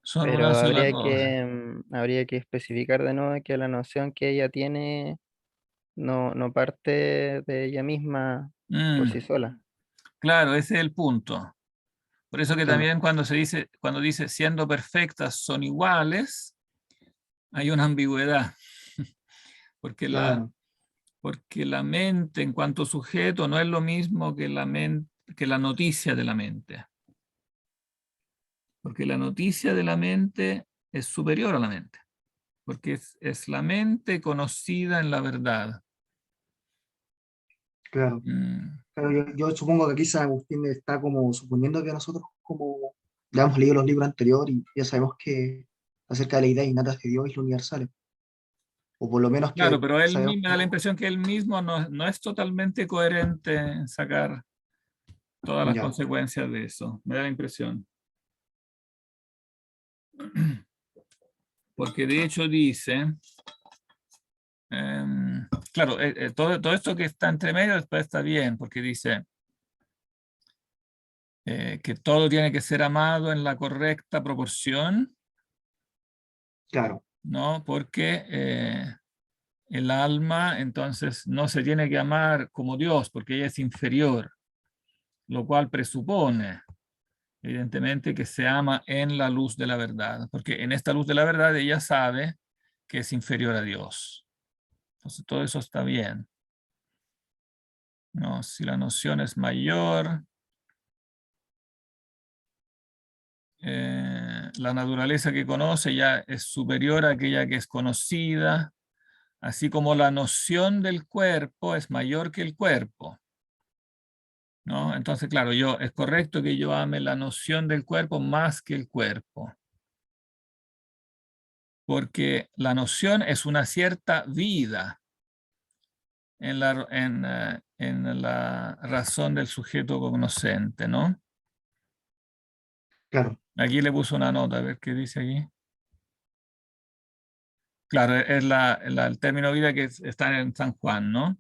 [SPEAKER 1] son una
[SPEAKER 4] Pero
[SPEAKER 1] sola cosa.
[SPEAKER 4] habría que especificar de nuevo que la noción que ella tiene no parte de ella misma por
[SPEAKER 1] Mm,
[SPEAKER 4] sí sola.
[SPEAKER 1] claro, ese es el punto. Por eso que
[SPEAKER 3] Claro,
[SPEAKER 1] también cuando dice siendo perfectas son iguales, hay una ambigüedad, porque
[SPEAKER 3] claro,
[SPEAKER 1] porque la mente en cuanto sujeto no es lo mismo que que la noticia de la mente, porque la noticia de la mente es superior a la mente, porque es la mente conocida en la verdad.
[SPEAKER 3] claro.
[SPEAKER 1] Mm,
[SPEAKER 3] Claro, yo supongo que aquí San Agustín está como suponiendo que nosotros como ya hemos leído los libros anteriores y ya sabemos que acerca de la idea innata de Dios y lo universal, o por lo menos
[SPEAKER 1] claro,
[SPEAKER 3] que
[SPEAKER 1] pero él
[SPEAKER 3] sabemos
[SPEAKER 1] me da la impresión que él mismo no es totalmente coherente en sacar todas las
[SPEAKER 3] ya,
[SPEAKER 1] consecuencias de eso, me da la impresión. Porque de hecho dice, claro, todo esto que está entre medio después está bien, porque dice que todo tiene que ser amado en la correcta proporción,
[SPEAKER 3] claro,
[SPEAKER 1] ¿no? Porque el alma entonces no se tiene que amar como Dios, porque ella es inferior, lo cual presupone, evidentemente, que se ama en la luz de la verdad, porque en esta luz de la verdad ella sabe que es inferior a Dios. Entonces todo eso está bien, ¿no? Si la noción es mayor, la naturaleza que conoce ya es superior a aquella que es conocida, así como la noción del cuerpo es mayor que el cuerpo, ¿no? Entonces, claro, es correcto que yo ame la noción del cuerpo más que el cuerpo, porque la noción es una cierta vida en la razón del sujeto cognoscente, ¿no?
[SPEAKER 3] claro,
[SPEAKER 1] Aquí le puso una nota, a ver qué dice aquí. Claro, es el término vida que está en San Juan, ¿no?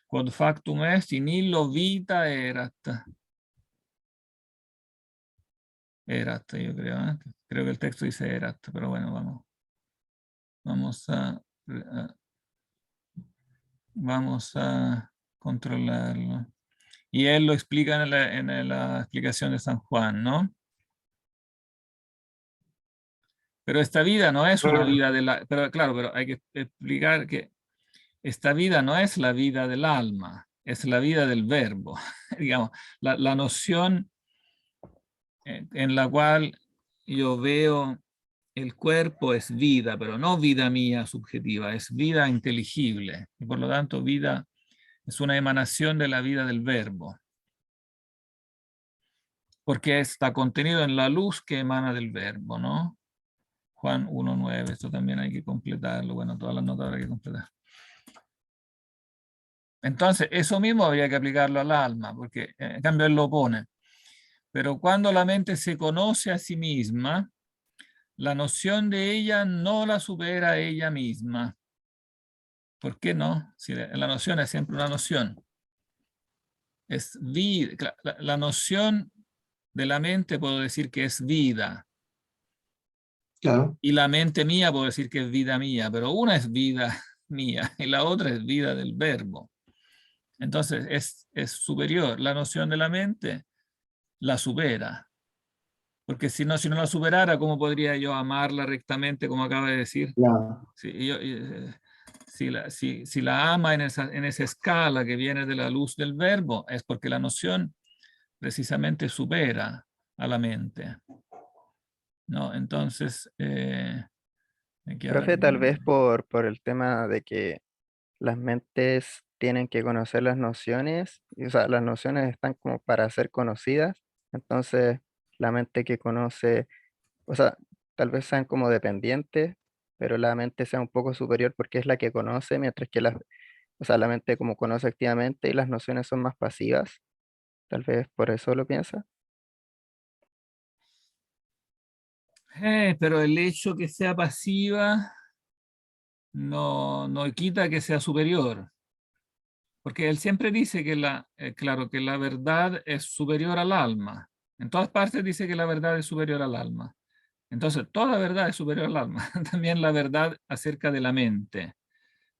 [SPEAKER 1] Quod factum est in illo vita erat. Erat, yo creo, ¿eh? Creo que el texto dice erat, pero bueno, vamos vamos a controlarlo. Y él lo explica en la explicación de San Juan, ¿no? Pero esta vida no es una
[SPEAKER 3] claro,
[SPEAKER 1] vida pero claro, pero hay que explicar que esta vida no es la vida del alma, es la vida del verbo. Digamos, la noción en la cual yo veo el cuerpo es vida, pero no vida mía subjetiva, es vida inteligible. Y por lo tanto, vida es una emanación de la vida del verbo, porque está contenido en la luz que emana del verbo, ¿no? Juan 1.9, esto también hay que completarlo. Bueno, todas las notas hay que completar. Entonces, eso mismo habría que aplicarlo al alma, porque en cambio él lo pone. Pero cuando la mente se conoce a sí misma, la noción de ella no la supera a ella misma. ¿Por qué no? Si la noción es siempre una noción. Es vida. La noción de la mente puedo decir que es vida.
[SPEAKER 3] claro,
[SPEAKER 1] Y la mente mía puedo decir que es vida mía, pero una es vida mía y la otra es vida del verbo. Entonces es superior. La noción de la mente la supera. Porque si no la superara, ¿cómo podría yo amarla rectamente, como acaba de decir?
[SPEAKER 3] claro,
[SPEAKER 1] Si la ama en esa escala que viene de la luz del verbo, es porque la noción precisamente supera a la mente, ¿no? Entonces, aquí ahora...
[SPEAKER 4] Profe, tal vez por el tema de que las mentes tienen que conocer las nociones, o sea, las nociones están como para ser conocidas, Entonces, la mente que conoce, o sea, tal vez sean como dependientes, pero la mente sea un poco superior porque es la que conoce, mientras que o sea, la mente como conoce activamente y las nociones son más pasivas. Tal vez por eso lo piensa.
[SPEAKER 1] Pero el hecho que sea pasiva no quita que sea superior. Porque él siempre dice que claro, que la verdad es superior al alma. En todas partes dice que la verdad es superior al alma. Entonces, toda verdad es superior al alma. También la verdad acerca de la mente,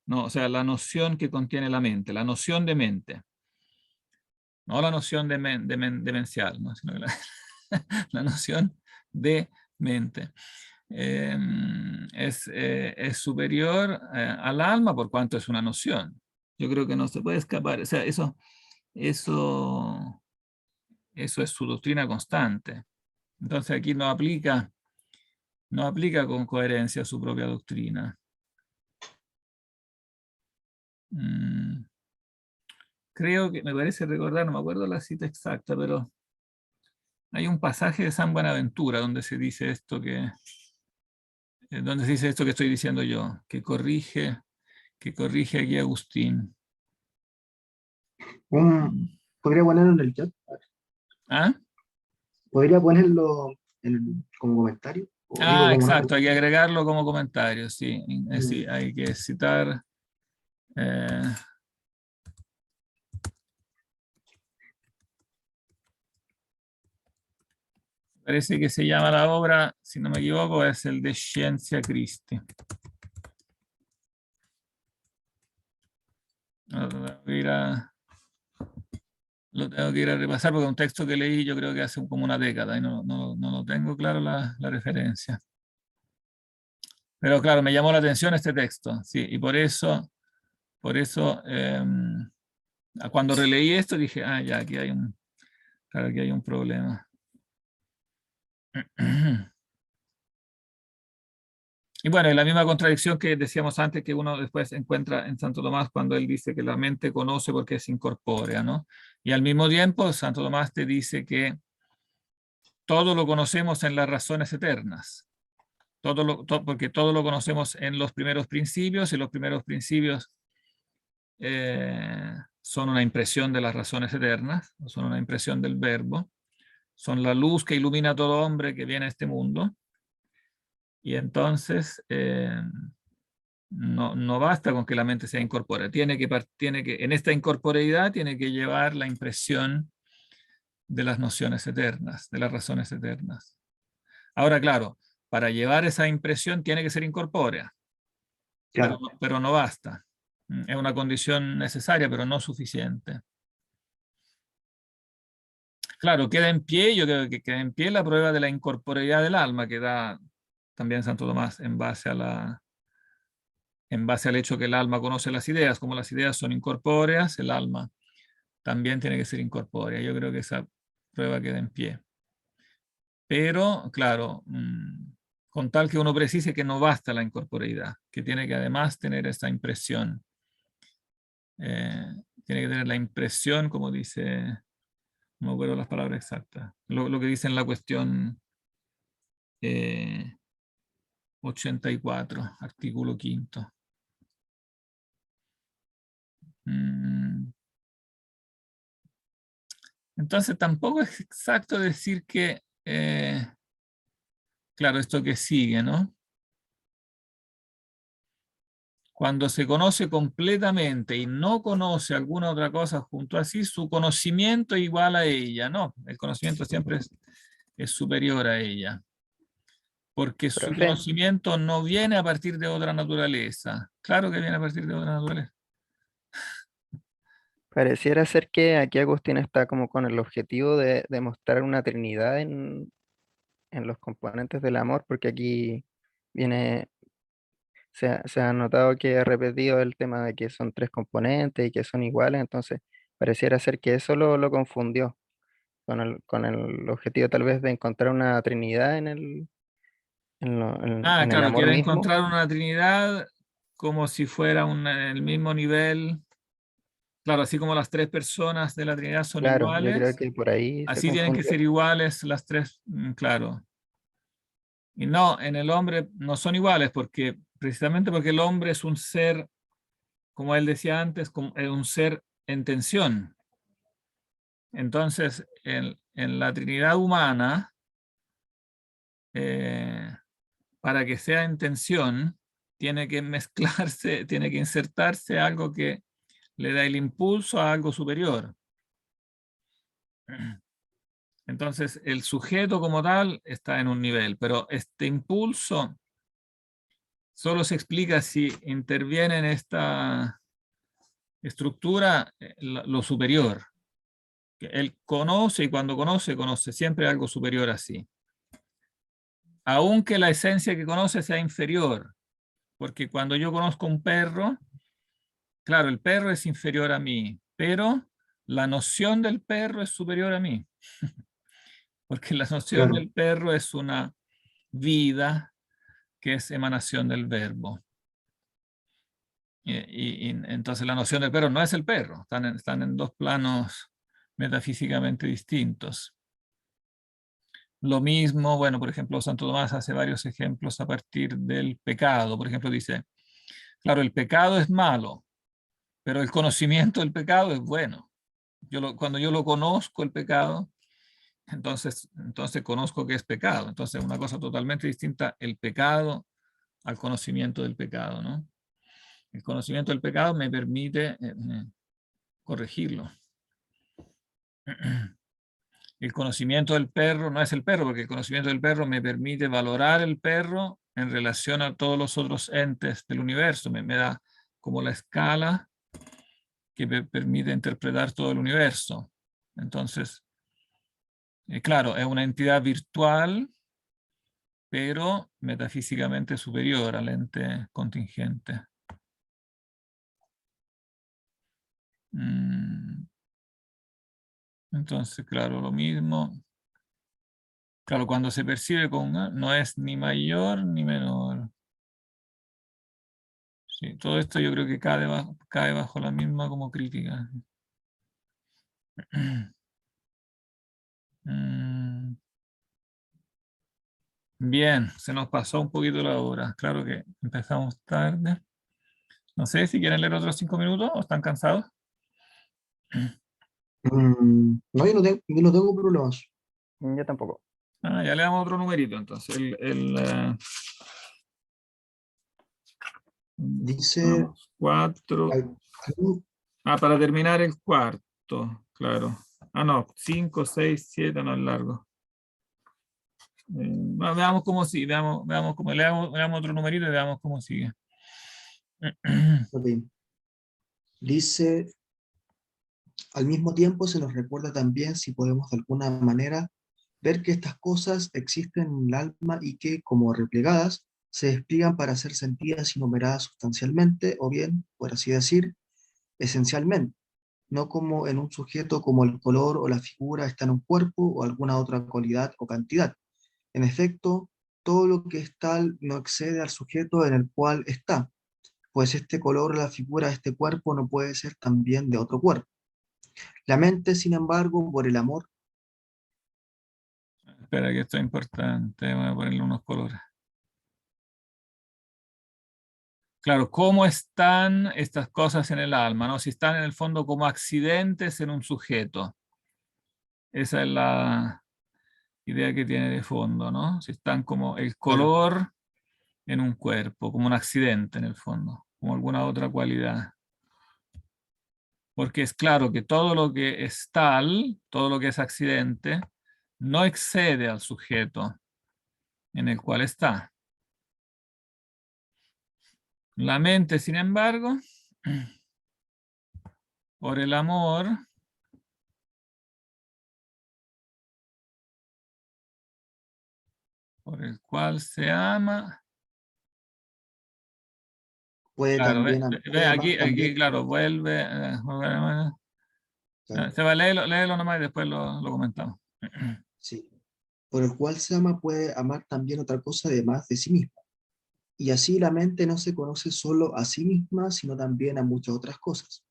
[SPEAKER 1] ¿no? O sea, la noción que contiene la mente, la noción de mente, no la noción demencial, ¿no? Sino que la noción de mente. Es superior al alma por cuanto es una noción. Yo creo que no se puede escapar. O sea, eso es su doctrina constante. Entonces aquí no aplica con coherencia su propia doctrina. Creo que me parece recordar, no me acuerdo la cita exacta, pero hay un pasaje de San Buenaventura donde se dice esto donde se dice esto que estoy diciendo yo, que corrige aquí Agustín.
[SPEAKER 3] ¿Podría ponerlo en el chat?
[SPEAKER 1] ¿Ah?
[SPEAKER 3] ¿Podría ponerlo como comentario? O digo,
[SPEAKER 1] Ah,
[SPEAKER 3] como nota.
[SPEAKER 1] exacto, hay que agregarlo como comentario, sí. Sí,
[SPEAKER 3] Mm,
[SPEAKER 1] hay que citar. eh, Parece que se llama la obra, si no me equivoco, es el de Scientia Christi. Lo tengo que ir a, lo tengo que ir a repasar porque es un texto que leí yo creo que hace como una década y no lo tengo claro la referencia. Pero claro, me llamó la atención este texto, sí, y por eso cuando releí esto dije, ah, ya, claro, aquí hay un problema. Y bueno, es la misma contradicción que decíamos antes que uno después encuentra en Santo Tomás cuando él dice que la mente conoce porque es incorpórea, ¿no? Y al mismo tiempo Santo Tomás te dice que todo lo conocemos en las razones eternas, porque todo lo conocemos en los primeros principios y los primeros principios son una impresión de las razones eternas, son una impresión del verbo, son la luz que ilumina a todo hombre que viene a este mundo. Y entonces no basta con que la mente sea incorpórea, en esta incorporeidad tiene que llevar la impresión de las nociones eternas, de las razones eternas. Ahora, claro, para llevar esa impresión tiene que ser incorpórea,
[SPEAKER 3] claro,
[SPEAKER 1] pero no basta. Es una condición necesaria, pero no suficiente. Claro, queda en pie, yo creo que queda en pie la prueba de la incorporeidad del alma que da también Santo Tomás en base al hecho que el alma conoce las ideas, como las ideas son incorpóreas, el alma también tiene que ser incorpórea. Yo creo que esa prueba queda en pie. Pero, claro, con tal que uno precise que no basta la incorporeidad, que tiene que además tener esa impresión. Tiene que tener la impresión, como dice, no me acuerdo las palabras exactas, lo que dice en la cuestión 84, artículo 5. Entonces tampoco es exacto decir que, claro, esto que sigue, ¿no? Cuando se conoce completamente y no conoce alguna otra cosa junto a sí, su conocimiento es igual a ella, ¿no? El conocimiento siempre es superior a ella, porque su
[SPEAKER 4] Profe,
[SPEAKER 1] conocimiento no viene a partir de otra naturaleza. Claro que viene a partir de otra naturaleza.
[SPEAKER 4] pareciera ser que aquí Agustín está como con el objetivo de demostrar una trinidad en los componentes del amor, porque aquí viene, se ha notado que ha repetido el tema de que son tres componentes y que son iguales, entonces pareciera ser que eso lo confundió con el objetivo tal vez de encontrar una trinidad
[SPEAKER 1] Ah,
[SPEAKER 4] en el
[SPEAKER 1] claro,
[SPEAKER 4] amor
[SPEAKER 1] quiere
[SPEAKER 4] mismo.
[SPEAKER 1] encontrar una Trinidad como si fuera el mismo nivel. Claro, así como las tres personas de la Trinidad son
[SPEAKER 4] Claro, yo creo
[SPEAKER 1] iguales,
[SPEAKER 4] que por ahí se
[SPEAKER 1] así tienen que
[SPEAKER 4] confundió.
[SPEAKER 1] ser iguales las tres, claro. Y no, en el hombre no son iguales porque precisamente porque el hombre es un ser, como él decía antes, un ser en tensión. Entonces, en la Trinidad humana, para que sea en tensión, tiene que mezclarse, tiene que insertarse algo que le da el impulso a algo superior. Entonces, el sujeto como tal está en un nivel, pero este impulso solo se explica si interviene en esta estructura lo superior. Que él conoce y cuando conoce, conoce siempre algo superior a sí. Aunque la esencia que conoce sea inferior, porque cuando yo conozco un perro, claro, el perro es inferior a mí, pero la noción del perro es superior a mí, porque la noción
[SPEAKER 3] Claro,
[SPEAKER 1] del perro es una vida que es emanación del verbo. Y entonces la noción del perro no es el perro, están en dos planos metafísicamente distintos. Lo mismo, bueno, por ejemplo, Santo Tomás hace varios ejemplos a partir del pecado. Por ejemplo, dice, claro, el pecado es malo, pero el conocimiento del pecado es bueno. Cuando yo lo conozco, el pecado, entonces conozco que es pecado. Entonces, una cosa totalmente distinta, el pecado al conocimiento del pecado, ¿no? El conocimiento del pecado me permite corregirlo. El conocimiento del perro no es el perro, porque el conocimiento del perro me permite valorar el perro en relación a todos los otros entes del universo. Me da como la escala que me permite interpretar todo el universo. Entonces, claro, es una entidad virtual, pero metafísicamente superior al ente contingente. Entonces, claro, lo mismo. Claro, cuando se percibe con no es ni mayor ni menor. Sí, todo esto yo creo que cae bajo la misma como crítica. Bien, se nos pasó un poquito la hora. Claro que empezamos tarde. No sé si quieren leer otros 5 minutos o están cansados.
[SPEAKER 3] no, yo no tengo problemas.
[SPEAKER 4] Yo tampoco.
[SPEAKER 1] Ya le damos otro numerito entonces.
[SPEAKER 3] Dice,
[SPEAKER 1] 4.
[SPEAKER 3] algo-
[SPEAKER 1] Para terminar el cuarto, claro. No, 5, 6, 7, no es largo. Veamos cómo sigue, veamos cómo, leamos otro numerito y veamos cómo sigue.
[SPEAKER 3] ok. Dice, al mismo tiempo se nos recuerda también si podemos de alguna manera ver que estas cosas existen en el alma y que, como replegadas, se despliegan para ser sentidas y numeradas sustancialmente, o bien, por así decir, esencialmente, no como en un sujeto como el color o la figura está en un cuerpo o alguna otra cualidad o cantidad. En efecto, todo lo que es tal no excede al sujeto en el cual está, pues este color o la figura de este cuerpo no puede ser también de otro cuerpo. La mente, sin embargo, por el amor.
[SPEAKER 1] Espera que esto es importante, voy a ponerle unos colores. Claro, ¿cómo están estas cosas en el alma? ¿No? Si están en el fondo como accidentes en un sujeto. Esa es la idea que tiene de fondo, ¿no? Si están como el color en un cuerpo, como un accidente en el fondo, como alguna otra cualidad. Porque es claro que todo lo que es tal, todo lo que es accidente, no excede al sujeto en el cual está. La mente, sin embargo, por el amor, por el cual se ama,
[SPEAKER 3] Puede
[SPEAKER 1] claro,
[SPEAKER 3] también,
[SPEAKER 1] ve,
[SPEAKER 3] puede amar
[SPEAKER 1] aquí,
[SPEAKER 3] también.
[SPEAKER 1] claro, vuelve,
[SPEAKER 3] Claro,
[SPEAKER 1] se va, léelo nomás y después lo comentamos.
[SPEAKER 3] sí. Por el cual se ama puede amar también otra cosa además de sí mismo. Y así la mente no se conoce solo a sí misma, sino también a muchas otras cosas.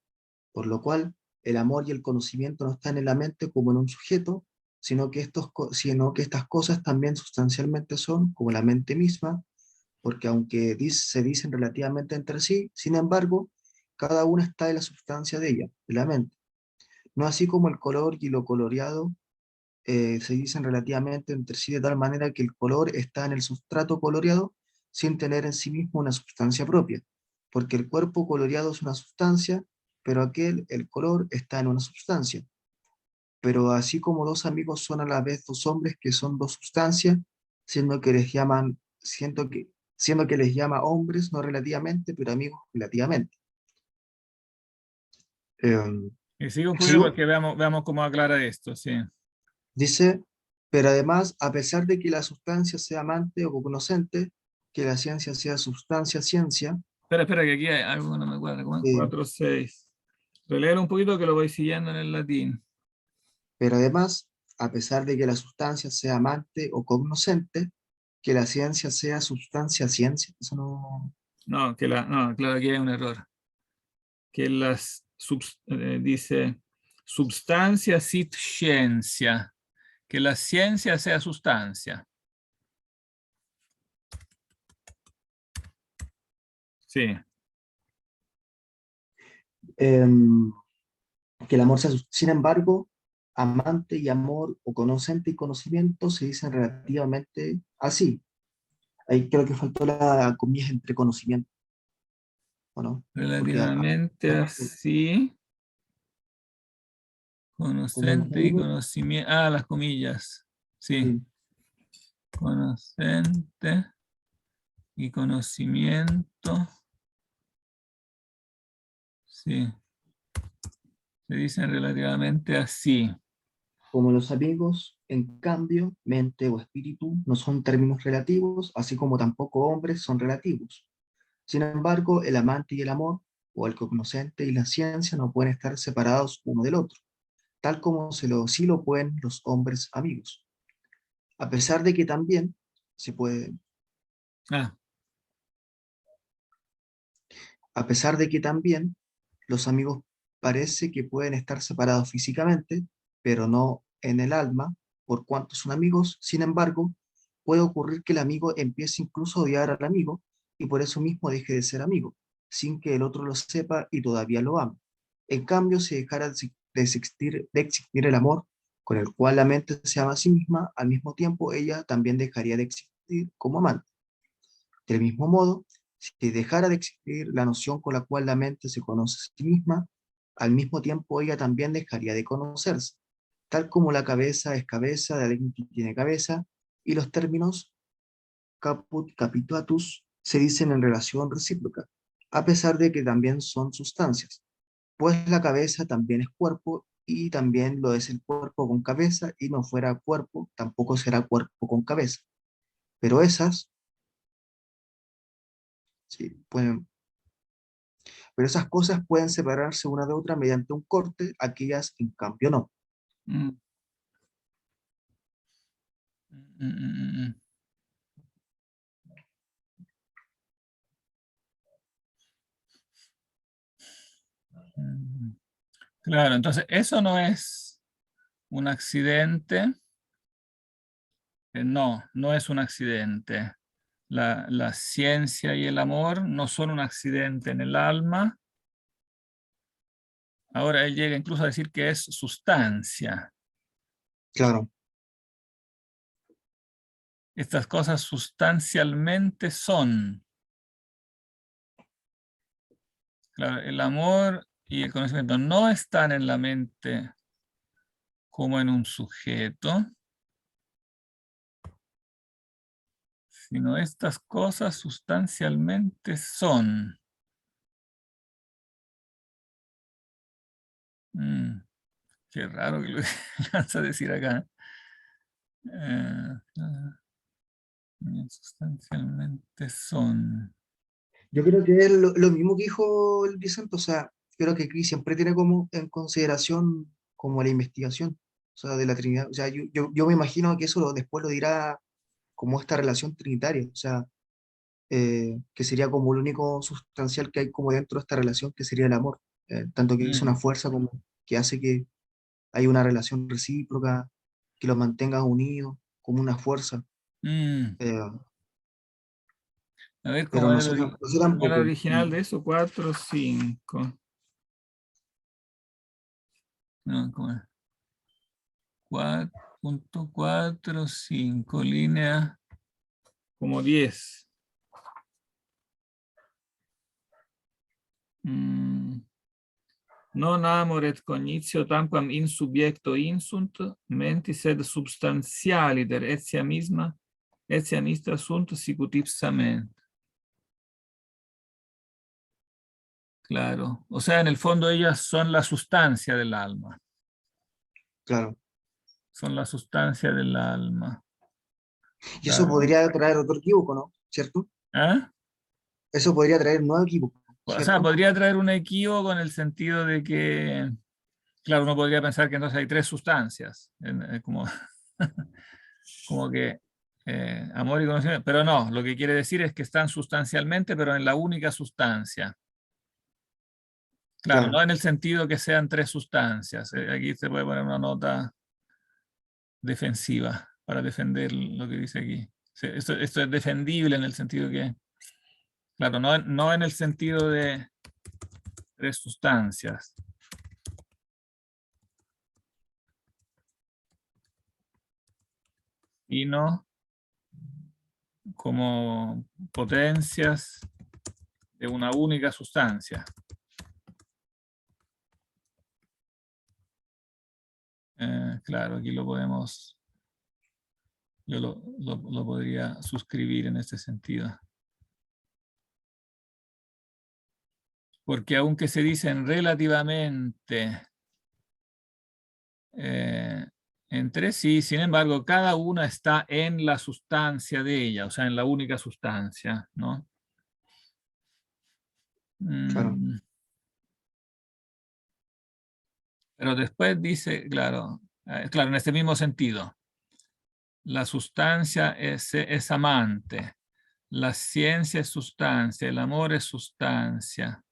[SPEAKER 3] por lo cual el amor y el conocimiento no están en la mente como en un sujeto, sino que estas cosas también sustancialmente son como la mente misma, porque aunque se dicen relativamente entre sí, sin embargo, cada una está en la sustancia de ella, de la mente. No así como el color y lo coloreado se dicen relativamente entre sí de tal manera que el color está en el sustrato coloreado sin tener en sí mismo una sustancia propia, porque el cuerpo coloreado es una sustancia, pero el color, está en una sustancia. Pero así como dos amigos son a la vez dos hombres que son dos sustancias, siendo que les llaman, siendo que les llama hombres no relativamente, pero amigos relativamente. Eh,
[SPEAKER 1] Y sigo un poquito
[SPEAKER 3] sigo,
[SPEAKER 1] porque veamos cómo aclara esto, sí.
[SPEAKER 3] Dice, pero además, a pesar de que la sustancia sea amante o cognoscente, que la ciencia sea sustancia, ciencia,
[SPEAKER 1] Espera, que aquí hay algo que no me cuadra, como en
[SPEAKER 3] eh,
[SPEAKER 1] 4, 6. Releer un poquito que lo voy siguiendo en el latín.
[SPEAKER 3] pero además, a pesar de que la sustancia sea amante o cognoscente, que la ciencia sea sustancia, ciencia. Eso no.
[SPEAKER 1] No, no, claro, aquí hay un error. Que dice substancia sit scientia, que la ciencia sea sustancia. Sí,
[SPEAKER 3] em, que el amor sea, sin embargo, amante y amor o conocente y conocimiento se dicen relativamente así. Ahí creo que faltó la comillas entre conocimiento, ¿o no? Porque
[SPEAKER 1] relativamente así.
[SPEAKER 3] como los
[SPEAKER 1] Conocente y
[SPEAKER 3] amigos,
[SPEAKER 1] conocimiento. Ah, las comillas. Sí,
[SPEAKER 3] sí,
[SPEAKER 1] conocente y conocimiento. Sí, se dicen relativamente así.
[SPEAKER 3] como los amigos, en cambio, mente o espíritu no son términos relativos, así como tampoco hombres son relativos. Sin embargo, el amante y el amor, o el cognoscente y la ciencia no pueden estar separados uno del otro, tal como sí lo pueden los hombres amigos. A pesar de que también se puede,
[SPEAKER 1] Ah,
[SPEAKER 3] a pesar de que también los amigos parece que pueden estar separados físicamente, pero no en el alma, por cuanto son amigos. Sin embargo, puede ocurrir que el amigo empiece incluso a odiar al amigo y por eso mismo deje de ser amigo, sin que el otro lo sepa y todavía lo ama. En cambio, si dejara de existir el amor, con el cual la mente se ama a sí misma, al mismo tiempo ella también dejaría de existir como amante. Del mismo modo, si dejara de existir la noción con la cual la mente se conoce a sí misma, al mismo tiempo ella también dejaría de conocerse, tal como la cabeza es cabeza, de alguien que tiene cabeza, y los términos caput, capitatus se dicen en relación recíproca, a pesar de que también son sustancias, pues la cabeza también es cuerpo y también lo es el cuerpo con cabeza, y no fuera cuerpo, tampoco será cuerpo con cabeza. Pero esas, sí, pero esas cosas pueden separarse una de otra mediante un corte, aquellas en cambio no.
[SPEAKER 1] mm, mm, mm, mm. Claro, entonces eso no es un accidente. No, no es un accidente. La ciencia y el amor no son un accidente en el alma. Ahora él llega incluso a decir que es sustancia.
[SPEAKER 3] Claro,
[SPEAKER 1] Estas cosas sustancialmente son. Claro, el amor y el conocimiento no están en la mente como en un sujeto, sino estas cosas sustancialmente son. Mm, qué raro que lo alcanza a decir acá. Sustancialmente son.
[SPEAKER 3] yo creo que es lo mismo que dijo el Vicente, o sea, creo que aquí siempre tiene como en consideración como la investigación, o sea, de la Trinidad, o sea, yo me imagino que eso después lo dirá como esta relación trinitaria, o sea, que sería como lo único sustancial que hay como dentro de esta relación, que sería el amor. tanto que es una
[SPEAKER 1] Mm,
[SPEAKER 3] fuerza como que hace que hay una relación recíproca, que los mantenga unidos como una fuerza.
[SPEAKER 1] mm.
[SPEAKER 3] eh,
[SPEAKER 1] A ver,
[SPEAKER 3] pero
[SPEAKER 1] ¿cómo
[SPEAKER 3] no
[SPEAKER 1] era
[SPEAKER 3] sé, no sé tampoco.
[SPEAKER 1] el original de eso? 4, 5. No, ¿cómo era? 4.45, línea como 10. Mm. Non amor et cognitio tamquam in subjecto insunt, mentis sed substantialiter etia mistra sunt sicut ipsamente. Claro. O sea, en el fondo ellas son la sustancia del alma.
[SPEAKER 3] Claro.
[SPEAKER 1] Son la sustancia del alma.
[SPEAKER 3] Y eso
[SPEAKER 1] Claro.
[SPEAKER 3] podría traer otro equívoco, ¿no? ¿Cierto?
[SPEAKER 1] ¿Ah?
[SPEAKER 3] Eso podría traer un nuevo equívoco,
[SPEAKER 1] O sea,
[SPEAKER 3] ¿cierto?
[SPEAKER 1] podría traer un equívoco en el sentido de que, claro, uno podría pensar que entonces hay tres sustancias. Como, como que amor y conocimiento. Pero no, lo que quiere decir es que están sustancialmente, pero en la única sustancia. Claro, no
[SPEAKER 3] Claro.
[SPEAKER 1] en el sentido que sean tres sustancias. Aquí se puede poner una nota defensiva para defender lo que dice aquí. Esto es defendible en el sentido que, claro, no en el sentido de tres sustancias, sino como potencias de una única sustancia. Claro, aquí lo podemos, yo lo podría suscribir en este sentido. Porque aunque se dicen relativamente entre sí, sin embargo, cada una está en la sustancia de ella, o sea, en la única sustancia, ¿no?
[SPEAKER 3] Claro.
[SPEAKER 1] Mm, pero después dice, claro, claro, en este mismo sentido, la sustancia es amante, la ciencia es sustancia, el amor es sustancia.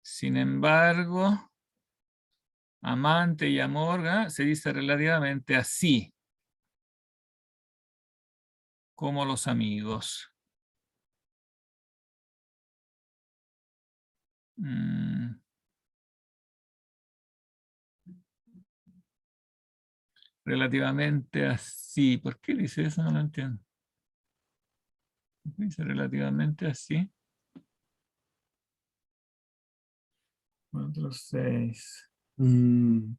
[SPEAKER 1] Sin embargo, amante y amor, se dice relativamente así, como los amigos. Mm, relativamente así. ¿Por qué dice eso? No lo entiendo. ¿Por qué dice relativamente así? 4, 6.
[SPEAKER 3] Mm,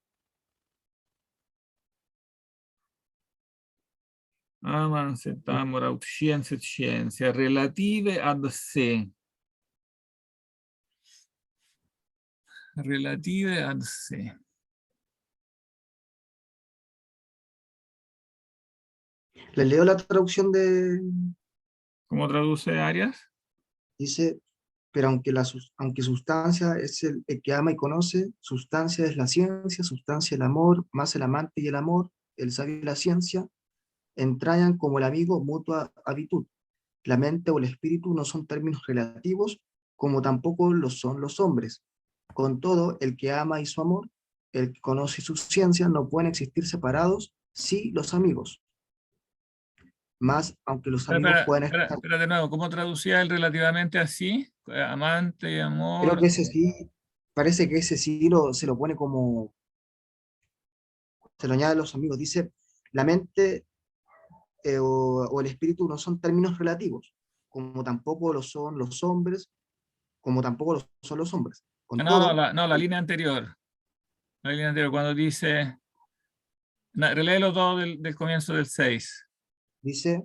[SPEAKER 1] Amans et amor aut scientia et scientia relative ad se. Relative ad se.
[SPEAKER 3] Les leo la traducción de,
[SPEAKER 1] ¿Cómo traduce Arias?
[SPEAKER 3] dice, pero aunque sustancia es el que ama y conoce, sustancia es la ciencia, sustancia el amor, más el amante y el amor, el sabio y la ciencia, entrañan como el amigo mutua habitud. La mente o el espíritu no son términos relativos, como tampoco lo son los hombres. Con todo, el que ama y su amor, el que conoce su ciencia, no pueden existir separados, sí los amigos. Más, aunque los amigos pueden estar.
[SPEAKER 1] Espera de nuevo, ¿cómo traducía el relativamente así? Amante,
[SPEAKER 3] Creo
[SPEAKER 1] amor.
[SPEAKER 3] que ese sí, parece que ese sí se lo pone como, se lo añade a los amigos. Dice, la mente o el espíritu no son términos relativos, como tampoco lo son los hombres, como tampoco lo son los hombres. Con
[SPEAKER 1] No, no,
[SPEAKER 3] todo,
[SPEAKER 1] la línea anterior. La línea anterior, cuando dice, reléelo todo del comienzo del 6.
[SPEAKER 3] dice,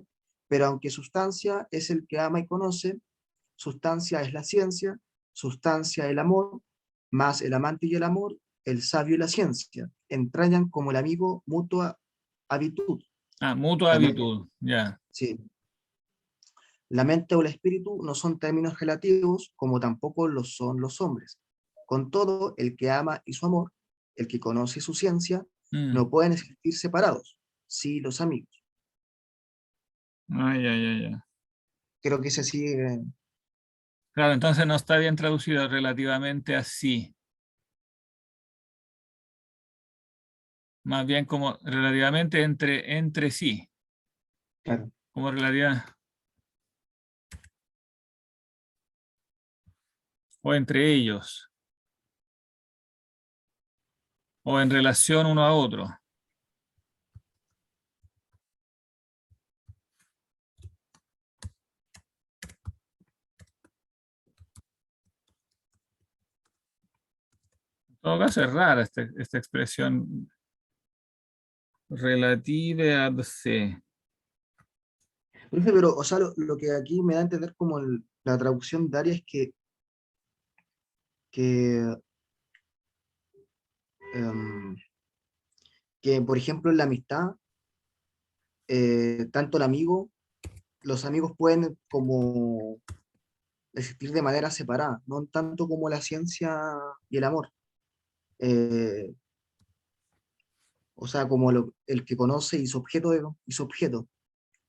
[SPEAKER 3] pero aunque sustancia es el que ama y conoce, sustancia es la ciencia, sustancia el amor, más el amante y el amor, el sabio y la ciencia, entrañan como el amigo mutua habitud.
[SPEAKER 1] Ah, mutua
[SPEAKER 3] La mente,
[SPEAKER 1] habitud, ya.
[SPEAKER 3] sí. La mente o el espíritu no son términos relativos, como tampoco lo son los hombres. Con todo, el que ama y su amor, el que conoce su ciencia,
[SPEAKER 1] Mm.
[SPEAKER 3] no pueden existir separados, sí los amigos.
[SPEAKER 1] Ah, ya, ya, ya.
[SPEAKER 3] Creo que ese sí,
[SPEAKER 1] Claro, entonces no está bien traducido relativamente así. Más bien como relativamente entre sí.
[SPEAKER 3] Claro.
[SPEAKER 1] Como relativa. O entre ellos. O en relación uno a otro. En todo caso es rara esta expresión relative ad se.
[SPEAKER 3] Profe, pero, o sea, lo que aquí me da a entender como la traducción de área es que, em, que, por ejemplo, en la amistad, tanto los amigos pueden como existir de manera separada, no tanto como la ciencia y el amor. Eh, o sea, como el que conoce y su objeto. Y su objeto.
[SPEAKER 1] Mm.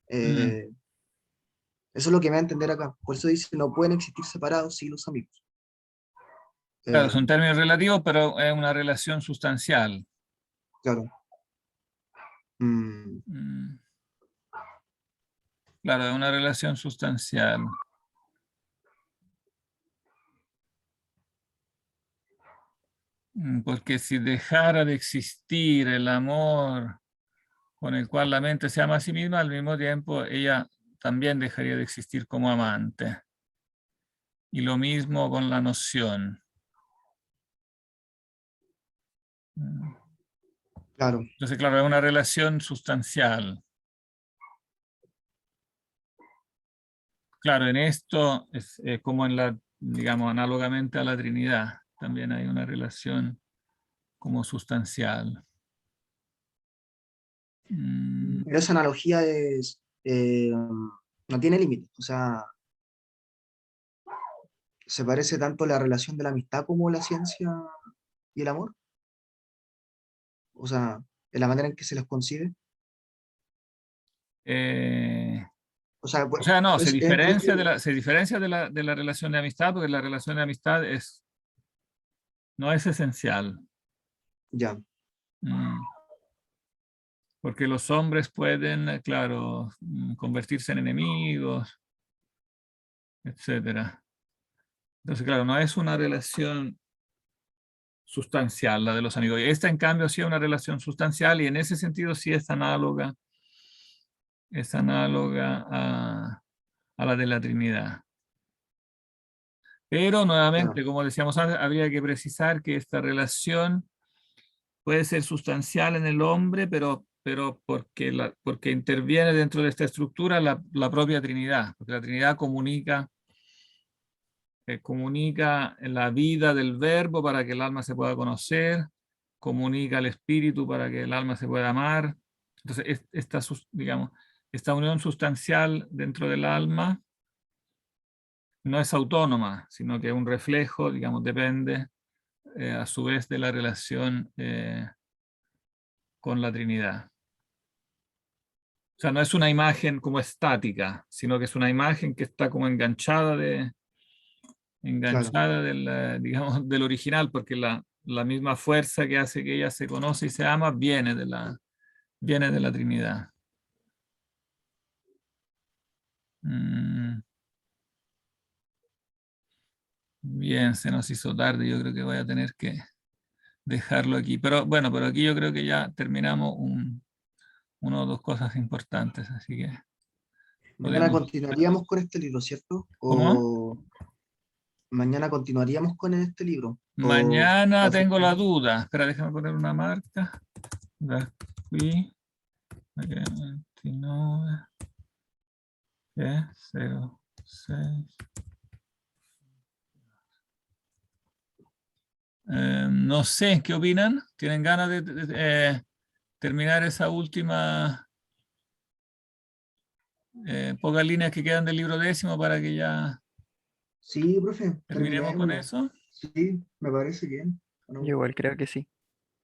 [SPEAKER 3] Eh, Eso es lo que me da a entender acá. Por eso dice, no pueden existir separados sí los amigos.
[SPEAKER 1] Claro,
[SPEAKER 3] Eh,
[SPEAKER 1] son términos relativos, pero es una relación sustancial.
[SPEAKER 3] claro. Mm,
[SPEAKER 1] Mm. Claro, es una relación sustancial. Porque si dejara de existir el amor con el cual la mente se ama a sí misma, al mismo tiempo ella también dejaría de existir como amante. Y lo mismo con la noción.
[SPEAKER 3] claro,
[SPEAKER 1] Entonces, claro, es una relación sustancial. Claro, en esto es como en la, digamos, análogamente a la Trinidad, también hay una relación como sustancial.
[SPEAKER 3] pero esa analogía no tiene límite. O sea, se parece tanto la relación de la amistad como la ciencia y el amor. O sea, en la manera en que se los concibe.
[SPEAKER 1] Eh,
[SPEAKER 3] O sea,
[SPEAKER 1] o sea, no,
[SPEAKER 3] es entendible.
[SPEAKER 1] se diferencia de la relación de amistad, porque la relación de amistad no es esencial.
[SPEAKER 3] Ya,
[SPEAKER 1] Mm, Porque los hombres pueden, claro, convertirse en enemigos, etcétera. Entonces, claro, no es una relación sustancial la de los amigos. Esta, en cambio, sí es una relación sustancial y en ese sentido sí es análoga a la de la Trinidad. Pero
[SPEAKER 3] claro,
[SPEAKER 1] nuevamente, como decíamos antes, habría que precisar que esta relación puede ser sustancial en el hombre, pero porque interviene dentro de esta estructura la propia Trinidad, porque la Trinidad comunica la vida del verbo para que el alma se pueda conocer, comunica el espíritu para que el alma se pueda amar. Entonces, digamos, esta unión sustancial dentro del alma no es autónoma, sino que es un reflejo, digamos, depende a su vez de la relación con la Trinidad. O sea, no es una imagen como estática, sino que es una imagen que está como
[SPEAKER 3] claro.
[SPEAKER 1] enganchada digamos, del original, porque la misma fuerza que hace que ella se conoce y se ama viene de la Trinidad. Mm, Bien, se nos hizo tarde, yo creo que voy a tener que dejarlo aquí. Pero bueno, pero aquí yo creo que ya terminamos una o dos cosas importantes, así que
[SPEAKER 3] Mañana
[SPEAKER 1] podemos...
[SPEAKER 3] continuaríamos con este libro, ¿cierto?
[SPEAKER 1] ¿Cómo?
[SPEAKER 3] O mañana continuaríamos con este libro.
[SPEAKER 1] Mañana tengo la duda. Espera, déjame poner una marca. De aquí, 29, 06. No sé, ¿qué opinan? ¿Tienen ganas de terminar esa última pocas líneas que quedan del libro décimo para que ya
[SPEAKER 3] Sí, profe,
[SPEAKER 1] terminemos con
[SPEAKER 3] terminémoslo.
[SPEAKER 1] eso?
[SPEAKER 3] Sí, me parece bien. ¿O
[SPEAKER 4] Yo
[SPEAKER 3] no?
[SPEAKER 4] igual creo que sí.